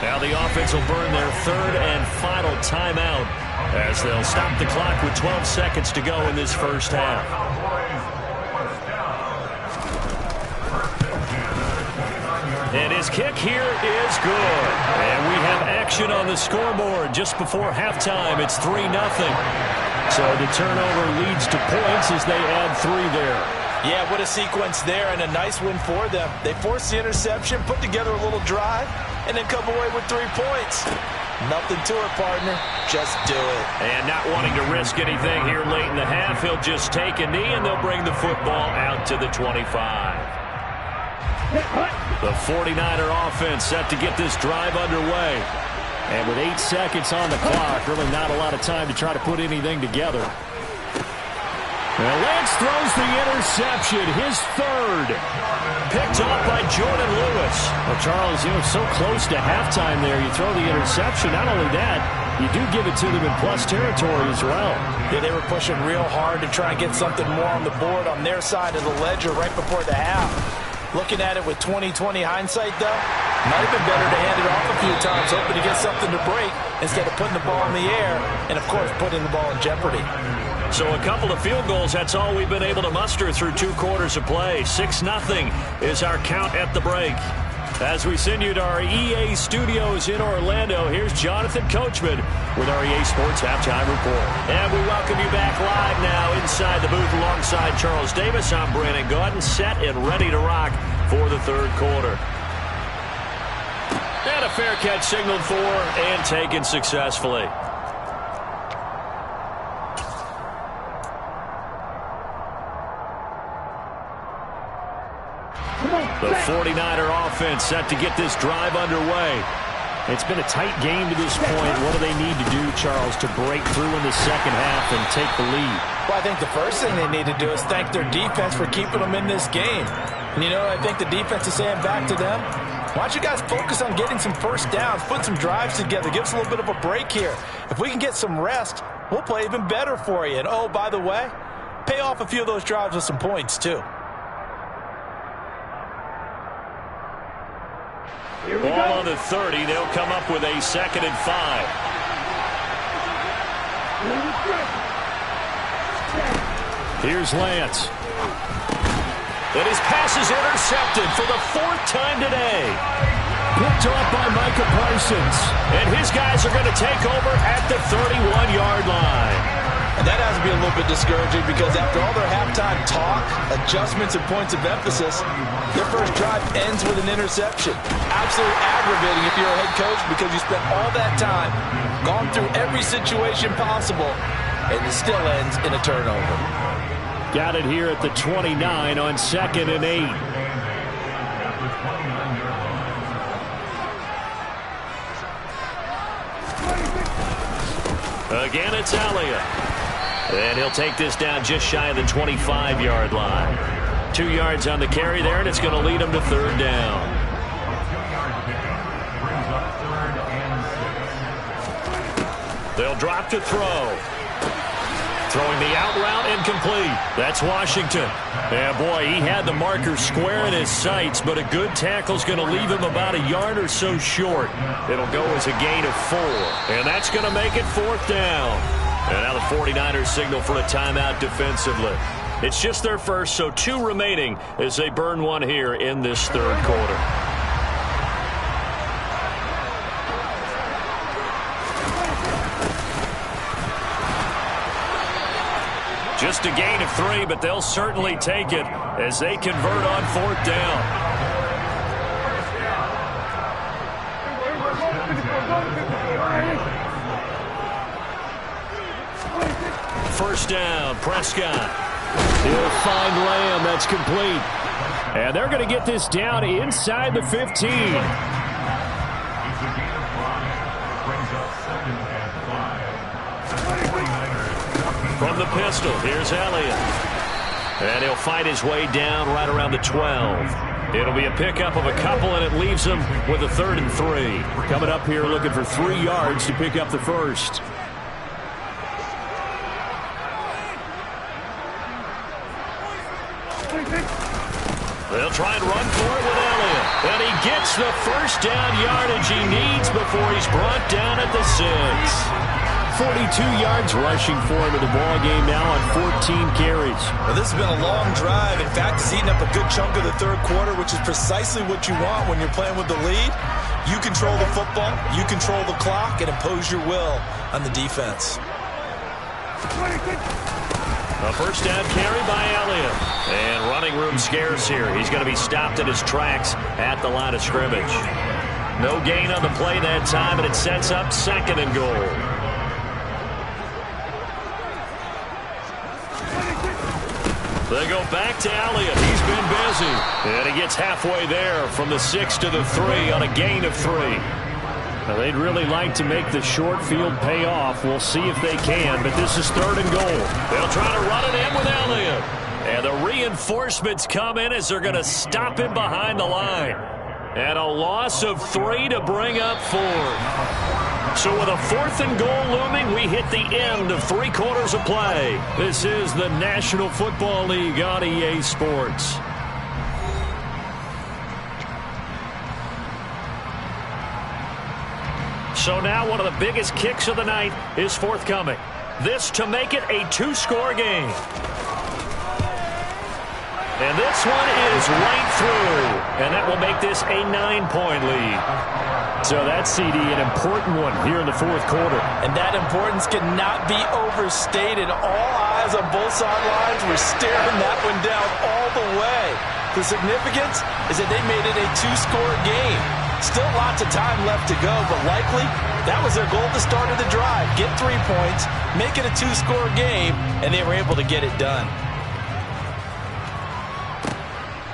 Now the offense will burn their 3rd and final timeout as they'll stop the clock with 12 seconds to go in this first half. And his kick here is good. And we have action on the scoreboard just before halftime. It's 3-0. So the turnover leads to points as they add 3 there. Yeah, what a sequence there, and a nice win for them. They forced the interception, put together a little drive, and then come away with 3 points. Nothing to it, partner. Just do it. And not wanting to risk anything here late in the half, he'll just take a knee, and they'll bring the football out to the 25. The 49er offense set to get this drive underway. And with 8 seconds on the clock, really not a lot of time to try to put anything together. And Lance throws the interception, his 3rd. Picked off by Jordan Lewis. Well, Charles, you know, so close to halftime there, you throw the interception. Not only that, you do give it to them in plus territory as well. Yeah, they were pushing real hard to try and get something more on the board on their side of the ledger right before the half. Looking at it with 20/20 hindsight, though, might have been better to hand it off a few times, hoping to get something to break instead of putting the ball in the air and, of course, putting the ball in jeopardy. So a couple of field goals, that's all we've been able to muster through 2 quarters of play. 6-0 is our count at the break. As we send you to our EA studios in Orlando, here's Jonathan Coachman with our EA Sports Halftime Report. And we welcome you back live now inside the booth alongside Charles Davis. I'm Brandon Gaudin, set and ready to rock for the third quarter. And a fair catch signaled for and taken successfully. The 49er offense set to get this drive underway. It's been a tight game to this point. What do they need to do, Charles, to break through in the second half and take the lead? Well, I think the first thing they need to do is thank their defense for keeping them in this game. And, you know, I think the defense is saying back to them, why don't you guys focus on getting some first downs, put some drives together, give us a little bit of a break here. If we can get some rest, we'll play even better for you. And, oh, by the way, pay off a few of those drives with some points, too. Ball on the 30. They'll come up with a 2nd and 5. Here's Lance. And his pass is intercepted for the 4th time today. Picked off by Micah Parsons. And his guys are going to take over at the 31-yard line. And that has to be a little bit discouraging because after all their halftime talk, adjustments, and points of emphasis, their first drive ends with an interception. Absolutely aggravating if you're a head coach because you spent all that time, gone through every situation possible, and it still ends in a turnover. Got it here at the 29 on 2nd and 8. Again, it's Elliott. And he'll take this down just shy of the 25-yard line. 2 yards on the carry there, and it's going to lead him to 3rd down. They'll drop to throw. Throwing the out route incomplete. That's Washington. And boy, he had the marker square in his sights, but a good tackle's going to leave him about a yard or so short. It'll go as a gain of 4. And that's going to make it 4th down. And now the 49ers signal for a timeout defensively. It's just their first, so 2 remaining as they burn one here in this third quarter. Just a gain of 3, but they'll certainly take it as they convert on 4th down. First down, Prescott. He'll find Lamb. That's complete. And they're going to get this down inside the 15. From the pistol, here's Elliott. And he'll fight his way down right around the 12. It'll be a pickup of a couple, and it leaves him with a 3rd and 3. Coming up here looking for 3 yards to pick up the first. They'll try and run for it with Elliott. And he gets the first down yardage he needs before he's brought down at the 6. 42 yards rushing for him in the ball game now on 14 carries. Well, this has been a long drive. In fact, he's eaten up a good chunk of the third quarter, which is precisely what you want when you're playing with the lead. You control the football, you control the clock, and impose your will on the defense. A first down carry by Elliott. And running room scarce here. He's going to be stopped in his tracks at the line of scrimmage. No gain on the play that time, and it sets up 2nd and goal. They go back to Elliott. He's been busy. And he gets halfway there from the 6 to the 3 on a gain of 3. Now, they'd really like to make the short field pay off. We'll see if they can, but this is 3rd and goal. They'll try to run it in with Elliott. And the reinforcements come in as they're going to stop him behind the line. And a loss of 3 to bring up 4th. So with a 4th and goal looming, we hit the end of 3 quarters of play. This is the National Football League on EA Sports. So now one of the biggest kicks of the night is forthcoming. This to make it a 2-score game. And this one is right through. And that will make this a 9-point lead. So that's, CD, an important one here in the fourth quarter. And that importance cannot be overstated. All eyes on both sidelines were staring that one down all the way. The significance is that they made it a 2-score game. Still lots of time left to go, but likely that was their goal at the start of the drive. Get 3 points, make it a 2-score game, and they were able to get it done.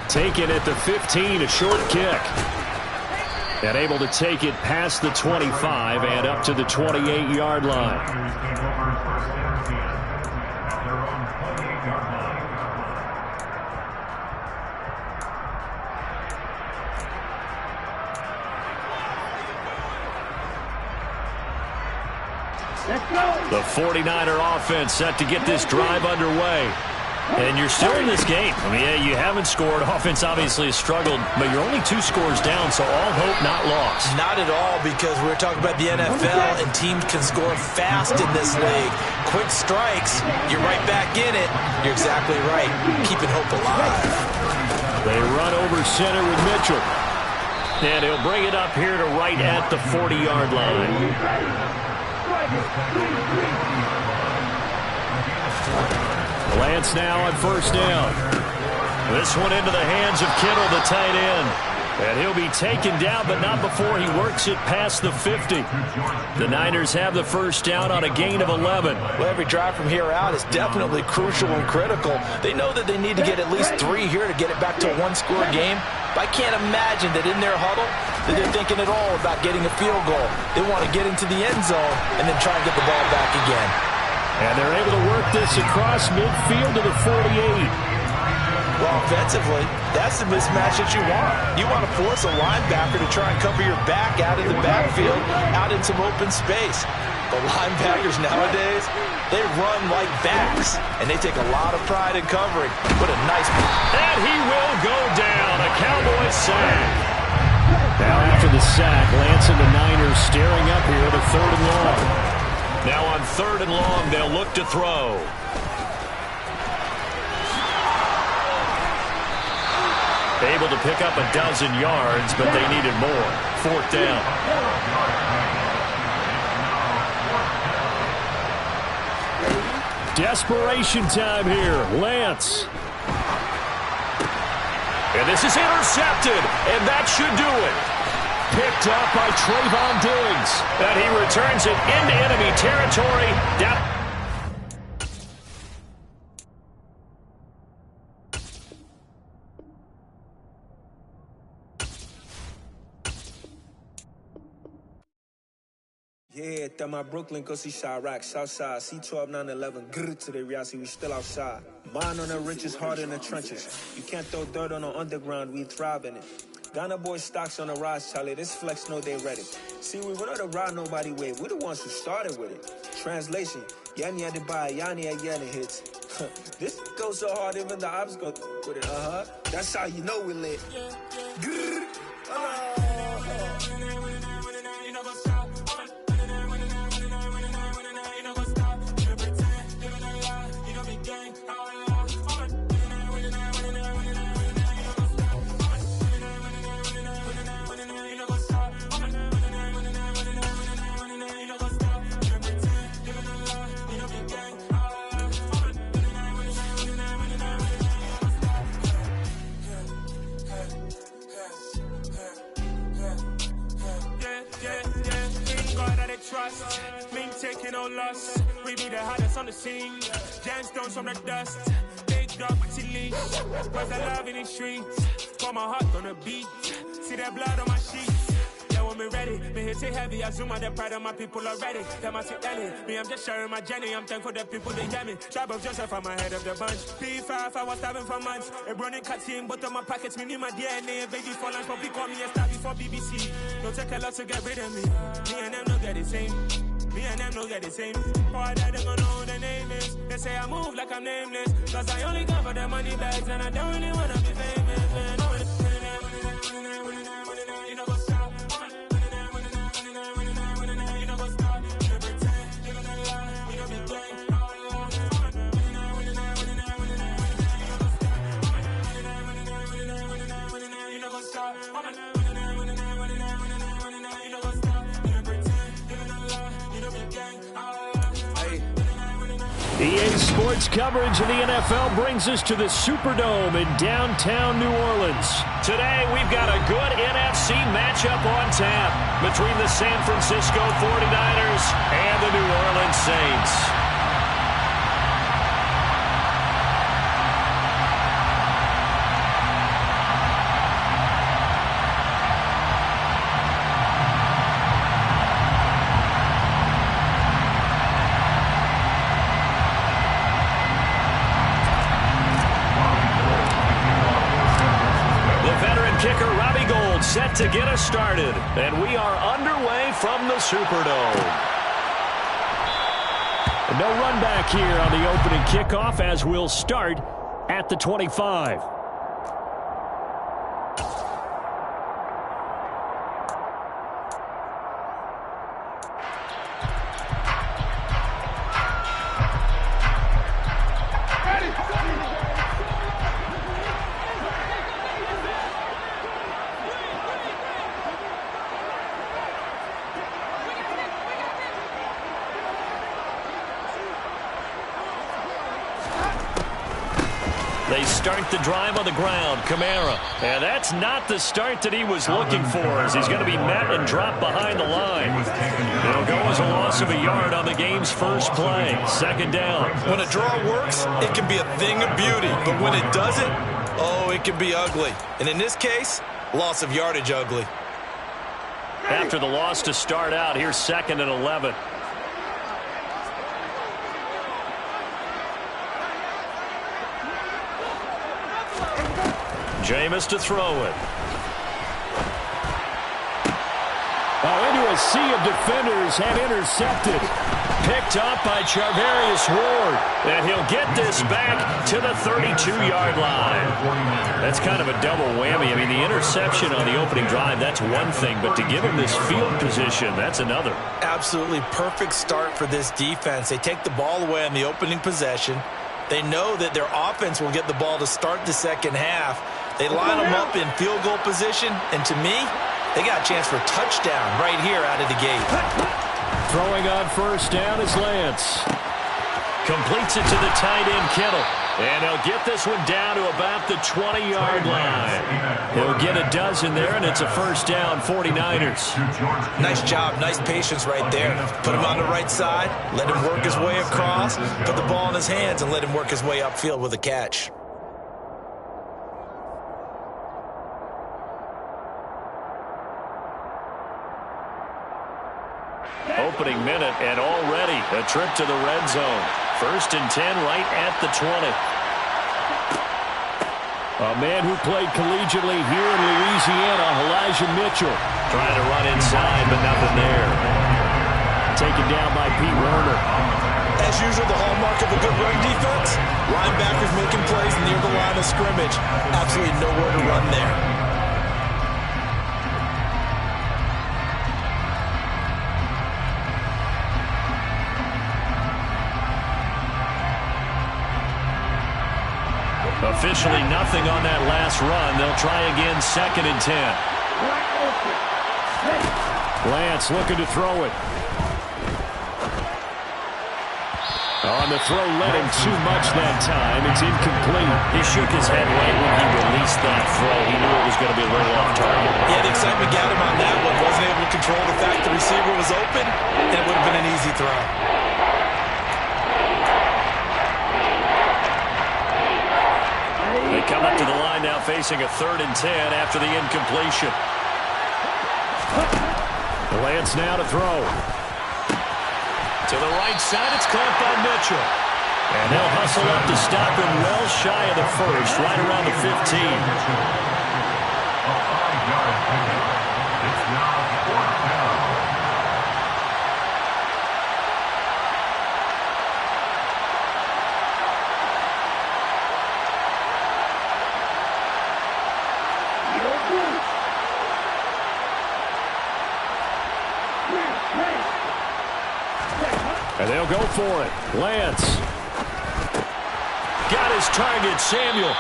Taken at the 15, a short kick. And able to take it past the 25 and up to the 28-yard line. The 49er offense set to get this drive underway. And you're still in this game. I mean, yeah, you haven't scored. Offense obviously has struggled, but you're only 2 scores down, so all hope not lost. Not at all, because we're talking about the NFL, and teams can score fast in this league. Quick strikes, you're right back in it. You're exactly right. Keeping hope alive. They run over center with Mitchell. And he'll bring it up here to right at the 40-yard line. Lance now on first down. This one into the hands of Kittle, the tight end. And he'll be taken down, but not before he works it past the 50. The Niners have the first down on a gain of 11. Well, every drive from here out is definitely crucial and critical. They know that they need to get at least 3 here to get it back to a 1-score game. But I can't imagine that in their huddle that they're thinking at all about getting a field goal. They want to get into the end zone and then try and get the ball back again. And they're able to work this across midfield to the 48. Well, offensively, that's the mismatch that you want. You want to force a linebacker to try and cover your back out in the backfield, out in some open space. The linebackers nowadays, they run like backs, and they take a lot of pride in covering. What a nice... And he will go down. A Cowboys sack. Now after the sack, Lance and the Niners staring up here to 3rd and long. Now on 3rd and long, they'll look to throw. Able to pick up a dozen yards, but they needed more. 4th down. Desperation time here. Lance. And this is intercepted, and that should do it. Picked up by Trayvon Diggs. And he returns it into enemy territory. Down. Yeah, that my Brooklyn, go see Chirac, Southside, C12, 911, grrr to the reality, we still outside. Mine on the riches, hard in the trenches. You can't throw dirt on the underground, we thrive in it. Ghana boy stocks on the rise, Charlie, this flex know they ready. See, we were not a ride nobody wave, we the ones who started with it. Translation, Yanni had to buy, Yanni had Yanni hits. This goes so hard, even the ops go with it, That's how you know we lit. Grrr, trust, me taking no loss. We be the hottest on the scene. Gemstones from the dust. Big dog with your leash. Cause I love in the streets. Pour my heart on the beat. See that blood on my sheets. Yeah, when we ready, me hit it heavy. I zoom out the pride of my people already. Them I see Ellie. Me, I'm just sharing my journey. I'm thankful that people they get me. Tribe of Joseph, I'm ahead of the bunch. P5, I was starving for months. A running cut team, but on my pockets, me need my DNA. Baby for lunch, but call me a star before BBC. Don't take a lot to get rid of me. Me and them don't get the same. Me and them don't get the same. Boy, that they gonna know who the name is. They say I move like I'm nameless. Cause I only come for the money bags and I don't really wanna be famous, man. You know what's up? You know what's up? You pretend, you gonna lie, you know be gang. EA Sports coverage of the NFL brings us to the Superdome in downtown New Orleans. Today, we've got a good NFC matchup on tap between the San Francisco 49ers and the New Orleans Saints. Set to get us started, and we are underway from the Superdome. No run back here on the opening kickoff as we'll start at the 25. They start the drive on the ground. Kamara. And that's not the start that he was looking for, as he's going to be met and dropped behind the line. It'll go as a loss of a yard on the game's first play. Second down. When a draw works, it can be a thing of beauty. But when it doesn't, oh, it can be ugly. And in this case, loss of yardage ugly. After the loss to start out, here's 2nd and 11. Jameis to throw it. Into a sea of defenders and intercepted. Picked up by Charvarius Ward. And he'll get this back to the 32-yard line. That's kind of a double whammy. I mean, the interception on the opening drive, that's one thing. But to give him this field position, that's another. Absolutely perfect start for this defense. They take the ball away on the opening possession. They know that their offense will get the ball to start the second half. They line them up in field goal position, and to me, they got a chance for a touchdown right here out of the gate. Throwing on first down is Lance. Completes it to the tight end, Kittle. And he'll get this one down to about the 20-yard line. He'll get a dozen there, and it's a first down, 49ers. Nice job, nice patience right there. Put him on the right side, let him work his way across, put the ball in his hands, and let him work his way upfield with a catch. Opening minute, and already a trip to the red zone. 1st and 10 right at the 20. A man who played collegiately here in Louisiana, Elijah Mitchell. Trying to run inside, but nothing there. Taken down by Pete Werner. As usual, the hallmark of a good run defense, linebackers making plays near the line of scrimmage. Absolutely nowhere to run there. Officially nothing on that last run. They'll try again, 2nd and 10. Lance looking to throw it. On the throw, led him too much that time. It's incomplete. He shook his head right when he released that throw. He knew it was going to be a little off target. Yeah, the excitement got him on that one. Wasn't able to control the fact the receiver was open, and it would have been an easy throw. They come up to the line now facing a 3rd and 10 after the incompletion. Lance now to throw. To the right side, it's caught by Mitchell. And they'll hustle up to stop him well shy of the first, right around the 15. And they'll go for it. Lance. Got his target, Samuel.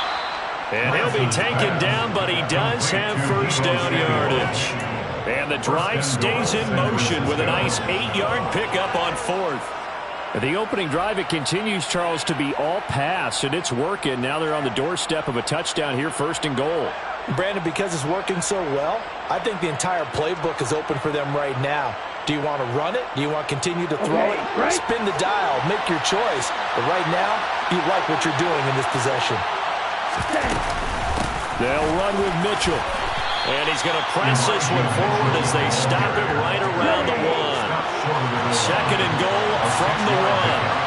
And he'll be taken down, but he does have first down yardage. And the drive stays in motion with a nice 8-yard pickup on fourth. The opening drive, it continues, Charles, to be all pass, and it's working. Now they're on the doorstep of a touchdown here, first and goal. Brandon, because it's working so well, I think the entire playbook is open for them right now. Do you want to run it? Do you want to continue to throw it? Right. Spin the dial. Make your choice. But right now, you like what you're doing in this possession. They'll run with Mitchell. And he's going to press this one forward as they stop it right around the 1. Second and goal from the 1.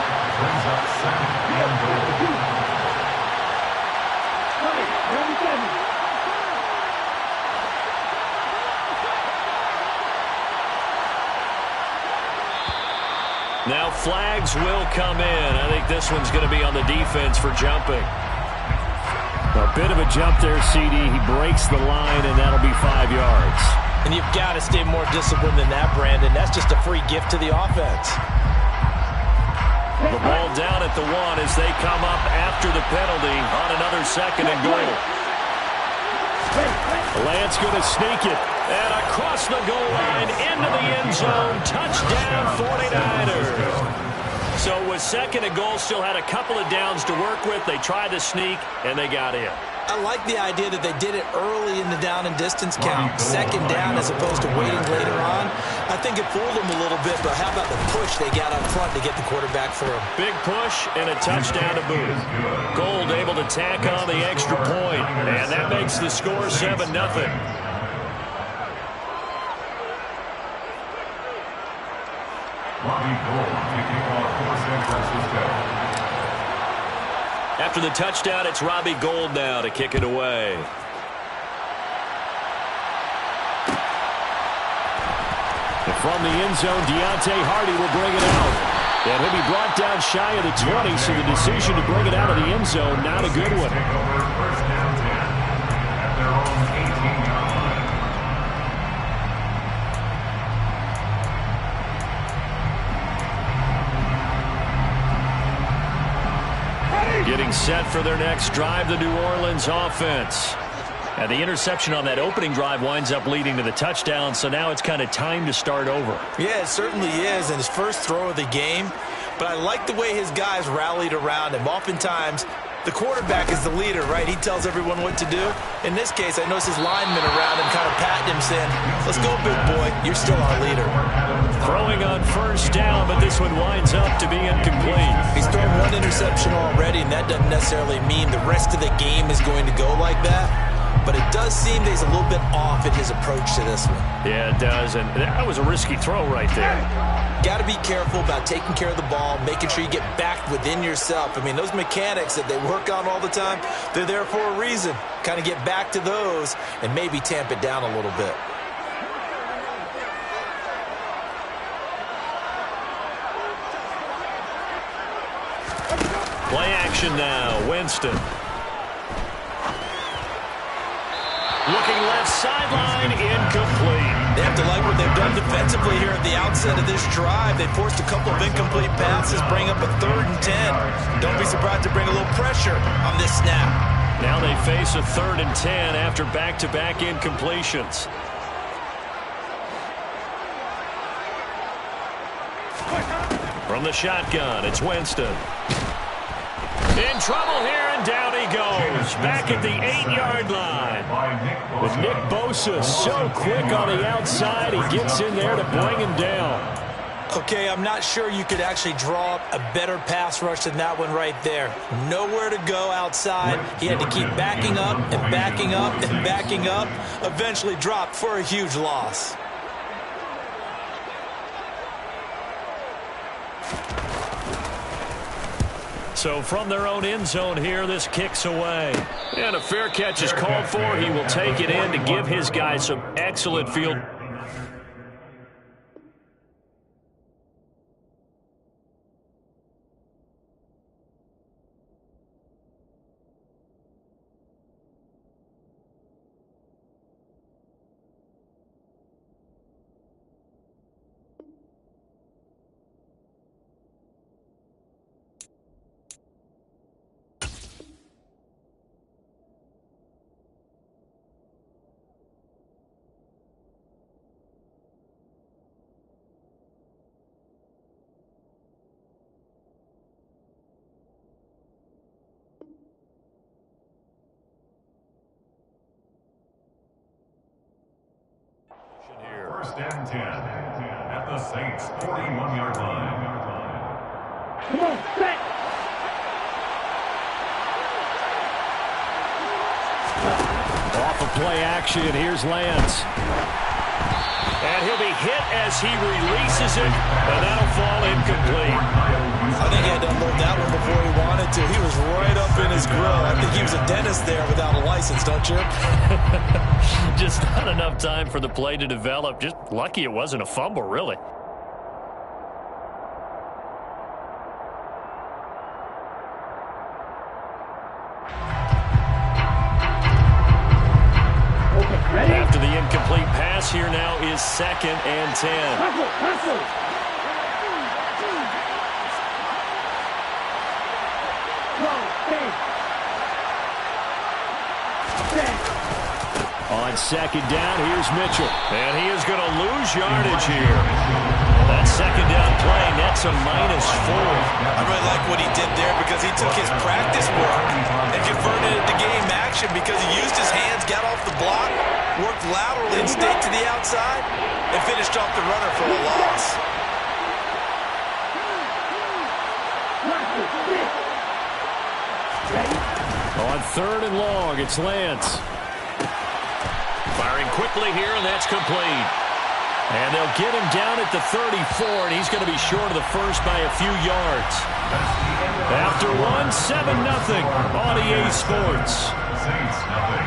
Now flags will come in. I think this one's going to be on the defense for jumping. A bit of a jump there, CD. He breaks the line, and that'll be 5 yards. And you've got to stay more disciplined than that, Brandon. That's just a free gift to the offense. The ball down at the 1 as they come up after the penalty on another second and goal. Lance going to sneak it. And across the goal line into the end zone. Touchdown 49ers. So with second and goal, still had a couple of downs to work with. They tried to sneak, and they got in. I like the idea that they did it early in the down and distance count. Second down as opposed to waiting later on. I think it fooled them a little bit, but how about the push they got up front to get the quarterback for him? Big push and a touchdown to boot. Gold able to tack on the extra point, and that makes the score 7-0. After the touchdown, it's Robbie Gould now to kick it away. And from the end zone, Deontay Hardy will bring it out. And he'll be brought down shy of the 20, so the decision to bring it out of the end zone, not a good one. Getting set for their next drive, the New Orleans offense. And the interception on that opening drive winds up leading to the touchdown, so now it's kind of time to start over. Yeah, it certainly is, and his first throw of the game. But I like the way his guys rallied around him. Oftentimes, the quarterback is the leader, right? He tells everyone what to do. In this case, I notice his linemen around him kind of patting him, saying, let's go, big boy. You're still our leader. Throwing on first down, but this one winds up to be incomplete. He's thrown one interception already, and that doesn't necessarily mean the rest of the game is going to go like that. But it does seem that he's a little bit off in his approach to this one. Yeah, it does, and that was a risky throw right there. Got to be careful about taking care of the ball, making sure you get back within yourself. I mean, those mechanics that they work on all the time, they're there for a reason. Kind of get back to those and maybe tamp it down a little bit. Play action now, Winston. Looking left sideline, incomplete. They have to like what they've done defensively here at the outset of this drive. They forced a couple of incomplete passes, bring up a 3rd and 10. Don't be surprised to bring a little pressure on this snap. Now they face a 3rd and 10 after back-to-back incompletions. From the shotgun, it's Winston. In trouble here, and down he goes. Back at the 8-yard line. With Nick Bosa so quick on the outside, he gets in there to bring him down. Okay, I'm not sure you could actually draw up a better pass rush than that one right there. Nowhere to go outside. He had to keep backing up and backing up and backing up. Eventually dropped for a huge loss. So from their own end zone here, this kicks away. And a fair catch is called for. He will take it in to give his guys some excellent field. and 10 at the Saints' 41-yard line. Come on, set. Off of play action, here's Lance. And he'll be hit as he releases it, and that'll fall incomplete. I think he had to unload that one before he wanted to. He was right up in his grill. I think he was a dentist there without a license, don't you? Just not enough time for the play to develop. Just lucky it wasn't a fumble, really. After the incomplete pass, here now is 2nd and 10. On 2nd down, here's Mitchell. And he is going to lose yardage here. That 2nd down play nets a -4. I really like what he did there because he took his practice work and converted it to game action because he used his hands, got off the block, worked laterally and stayed to the outside, and finished off the runner for a loss. On 3rd and long, it's Lance. Firing quickly here, and that's complete. And they'll get him down at the 34, and he's going to be short of the first by a few yards. After one, 7-0 on EA Sports. Saints nothing.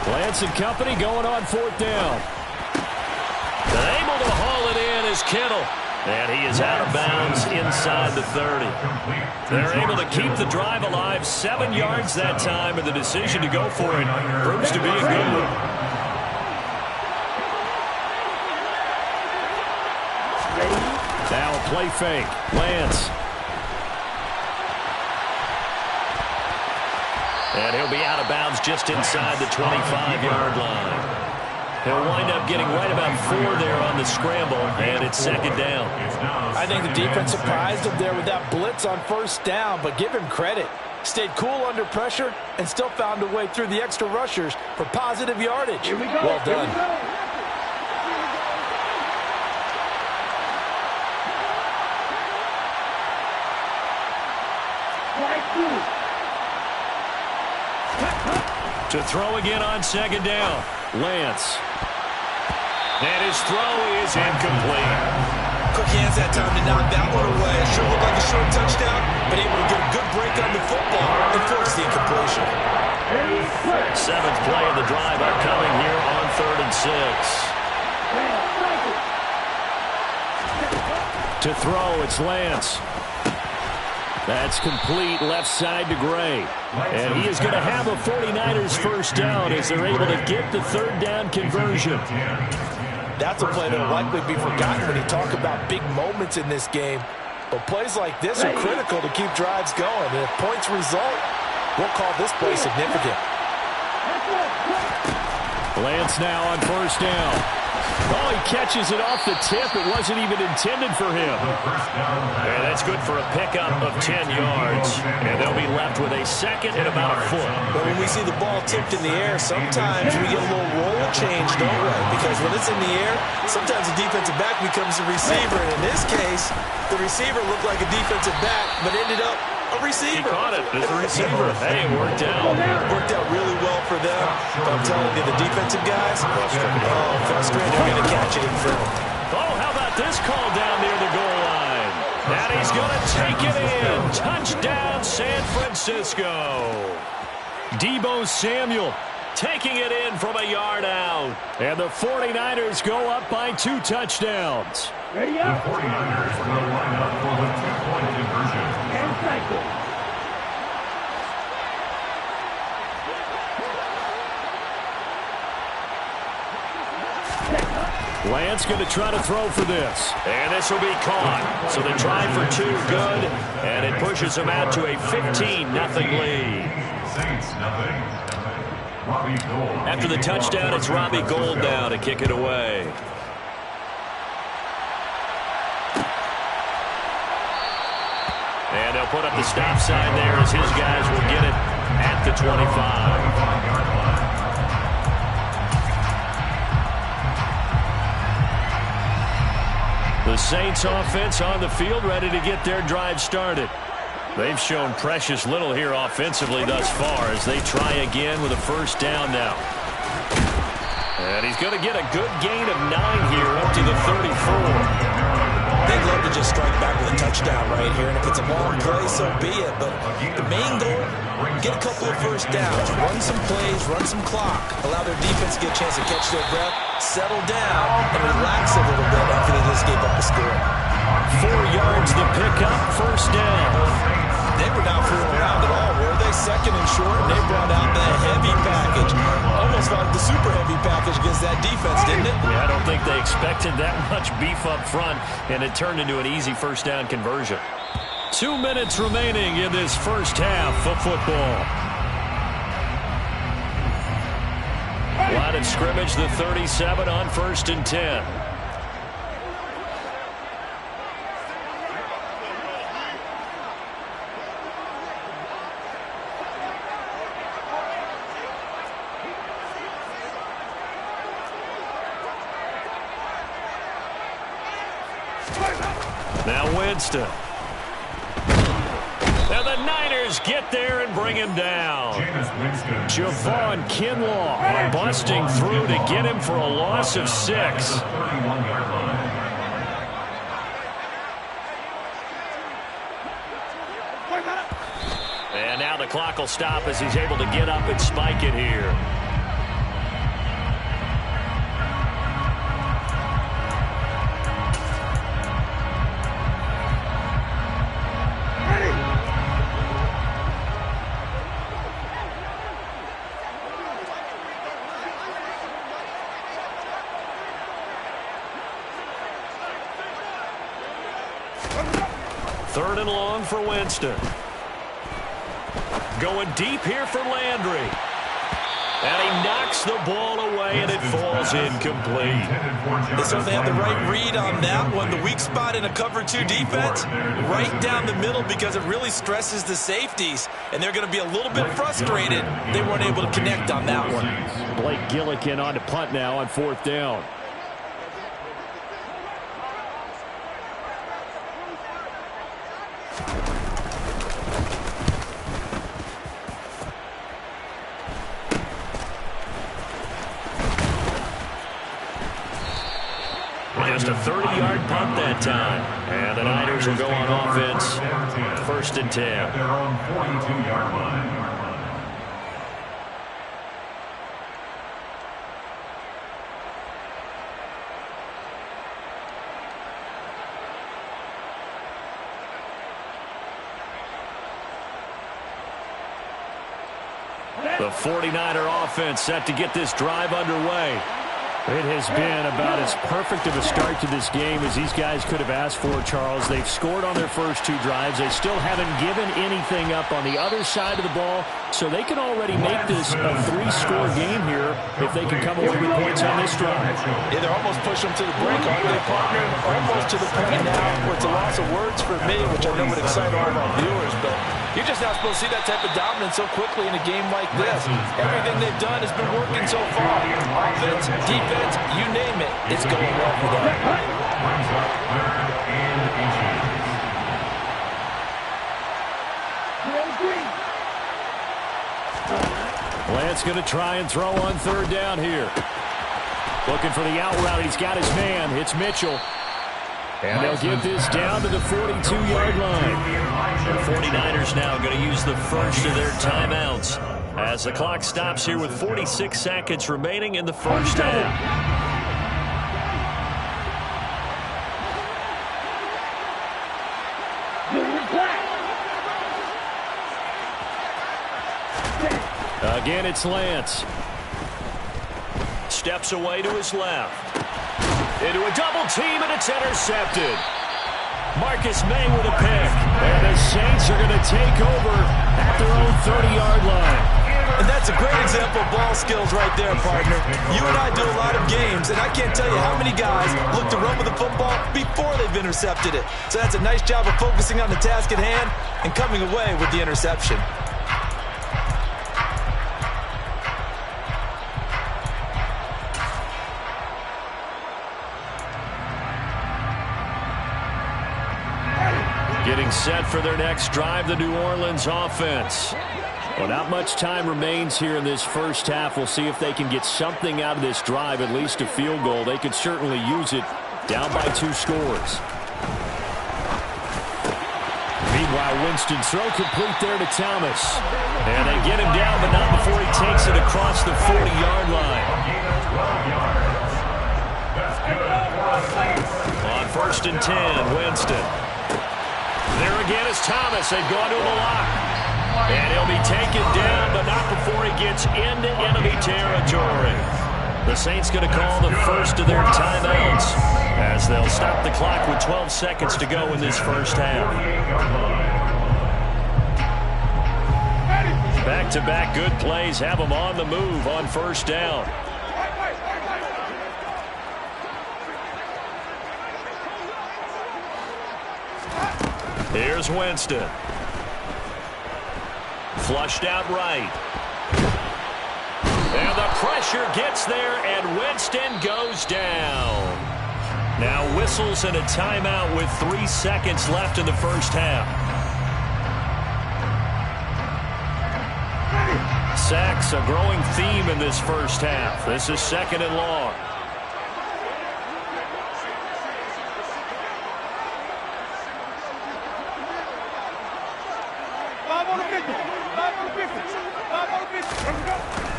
Lance and company going on 4th down. And able to haul it in is Kittle. And he is out of bounds inside the 30. They're able to keep the drive alive, 7 yards that time, and the decision to go for it proves to be a good one. Now a play fake. Lance. And he'll be out of bounds just inside the 25-yard line. He'll wind up getting right about 4 there on the scramble, and it's 2nd down. I think the defense surprised him there with that blitz on 1st down, but give him credit. Stayed cool under pressure and still found a way through the extra rushers for positive yardage. Well done. To throw again on 2nd down. Lance. And his throw is incomplete. Quick hands that time to knock that one away. It sure looked like a short touchdown, but able to get a good break on the football and force the incompletion. 7th play of the drive upcoming here on 3rd and 6. To throw, it's Lance. That's complete left side to Gray. And he is going to have a 49ers first down as they're able to get the 3rd down conversion. That's a play that will likely be forgotten when you talk about big moments in this game. But plays like this are critical to keep drives going. And if points result, we'll call this play significant. Lance now on 1st down. Oh, he catches it off the tip. It wasn't even intended for him. And that's good for a pickup of 10 yards. And they'll be left with a 2nd and about a foot. But when we see the ball tipped in the air, sometimes we get a little roll change, don't we? Because when it's in the air, sometimes the defensive back becomes a receiver. And in this case, the receiver looked like a defensive back, but ended up a receiver. He caught it as a receiver. Hey, it worked out. Worked out really well for them. But I'm telling you, the defensive guys, frustrated. They're going to catch it in film. Oh, how about this call down near the goal line? And he's going to take it in. Touchdown, San Francisco. Deebo Samuel taking it in from a yard out. And the 49ers go up by 2 touchdowns. The 49ers will line up for the 2-point conversion. And cycle. Lance going to try to throw for this. And this will be caught. So they try for 2, good. And it pushes them out to a 15-0 lead. Saints, nothing. Robbie Gould. After the touchdown, it's Robbie Gould now to kick it away. And they'll put up the stop sign there as his guys will get it at the 25. The Saints offense on the field, ready to get their drive started. They've shown precious little here offensively thus far as they try again with a first down now. And he's going to get a good gain of 9 here up to the 34. They'd love to just strike back with a touchdown right here, and if it's a long play, so be it. But the main goal, get a couple of first downs, run some plays, run some clock, allow their defense to get a chance to catch their breath, settle down, and relax a little bit after they just gave up the score. 4 yards the pickup, first down. They were not fooling around at all, were they? Second and short, and they brought out the heavy package. Almost like the super heavy package against that defense, didn't it? Yeah, I don't think they expected that much beef up front, and it turned into an easy first down conversion. 2 minutes remaining in this first half of football. Line of scrimmage, the 37 on 1st and 10. Now Winston. And the Niners get there and bring him down. Javon Kinlaw busting through to get him for a loss of 6. And now the clock will stop as he's able to get up and spike it here. Third and long for Winston. Going deep here for Landry. And he knocks the ball away, and it falls incomplete. They certainly had the right read on that one. The weak spot in a cover 2 defense, right down the middle because it really stresses the safeties. And they're going to be a little bit frustrated they weren't able to connect on that one. Blake Gillikin on to punt now on 4th down. Just a 30-yard punt that time. And the Niners will go on offense. 1st and 10. Their own 42-yard line. The 49er offense set to get this drive underway. It has been about as perfect of a start to this game as these guys could have asked for, Charles. They've scored on their first 2 drives. They still haven't given anything up on the other side of the ball, so they can already make this a 3-score game here if they can come away with points on this drive. Yeah, they're almost pushing them to the brink, aren't they, partner? Almost to the point now where it's a loss of words for me, which I know would excite all of our viewers, but you're just not supposed to see that type of dominance so quickly in a game like this. Everything they've done has been working so far. Offense, defense, you name it, it's going well for them. Lance going to try and throw on 3rd down here. Looking for the out route. He's got his man. It's Mitchell. And they'll get this down to the 42-yard line. The 49ers now going to use the first of their timeouts. as the clock stops here with 46 seconds remaining in the first half. Again, it's Lance. Steps away to his left. Into a double team, and it's intercepted. Marcus May with a pick. And the Saints are going to take over at their own 30-yard line. And that's a great example of ball skills right there, partner. You and I do a lot of games, and I can't tell you how many guys look to run with the football before they've intercepted it. So that's a nice job of focusing on the task at hand and coming away with the interception. Getting set for their next drive, the New Orleans offense. Well, not much time remains here in this first half. We'll see if they can get something out of this drive, at least a field goal. They could certainly use it, down by 2 scores. Meanwhile, Winston throw complete there to Thomas. And they get him down, but not before he takes it across the 40-yard line. On 1st and 10, Winston. There again is Thomas. They've gone to him a lot. And he'll be taken down, but not before he gets into enemy territory. The Saints going to call the first of their timeouts as they'll stop the clock with 12 seconds to go in this first half. Back-to-back good plays have them on the move on first down. Here's Winston. Flushed out right. And the pressure gets there, and Winston goes down. Now whistles and a timeout with 3 seconds left in the first half. Sacks, a growing theme in this first half. This is 2nd and long.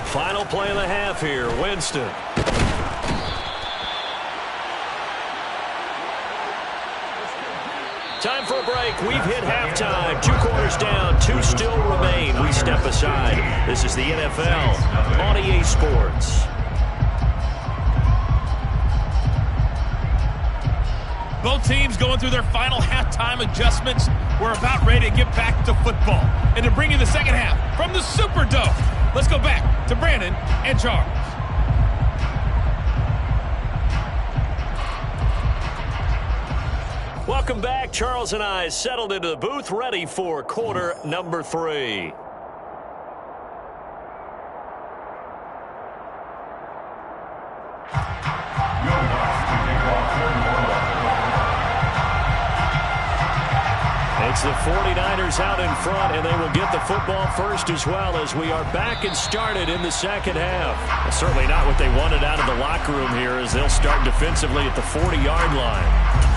Final play of the half here, Winston. Time for a break. We've hit halftime. 2 quarters down, 2 still remain. We step aside. This is the NFL on EA Sports. Both teams going through their final halftime adjustments. We're about ready to get back to football. And to bring you the second half from the Superdome, let's go back to Brandon and Charles. Welcome back. Charles and I settled into the booth, ready for quarter number 3. It's the 49ers out in front, and they will get the football first as well as we are back and started in the second half. Well, certainly not what they wanted out of the locker room here as they'll start defensively at the 40-yard line.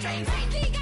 Crazy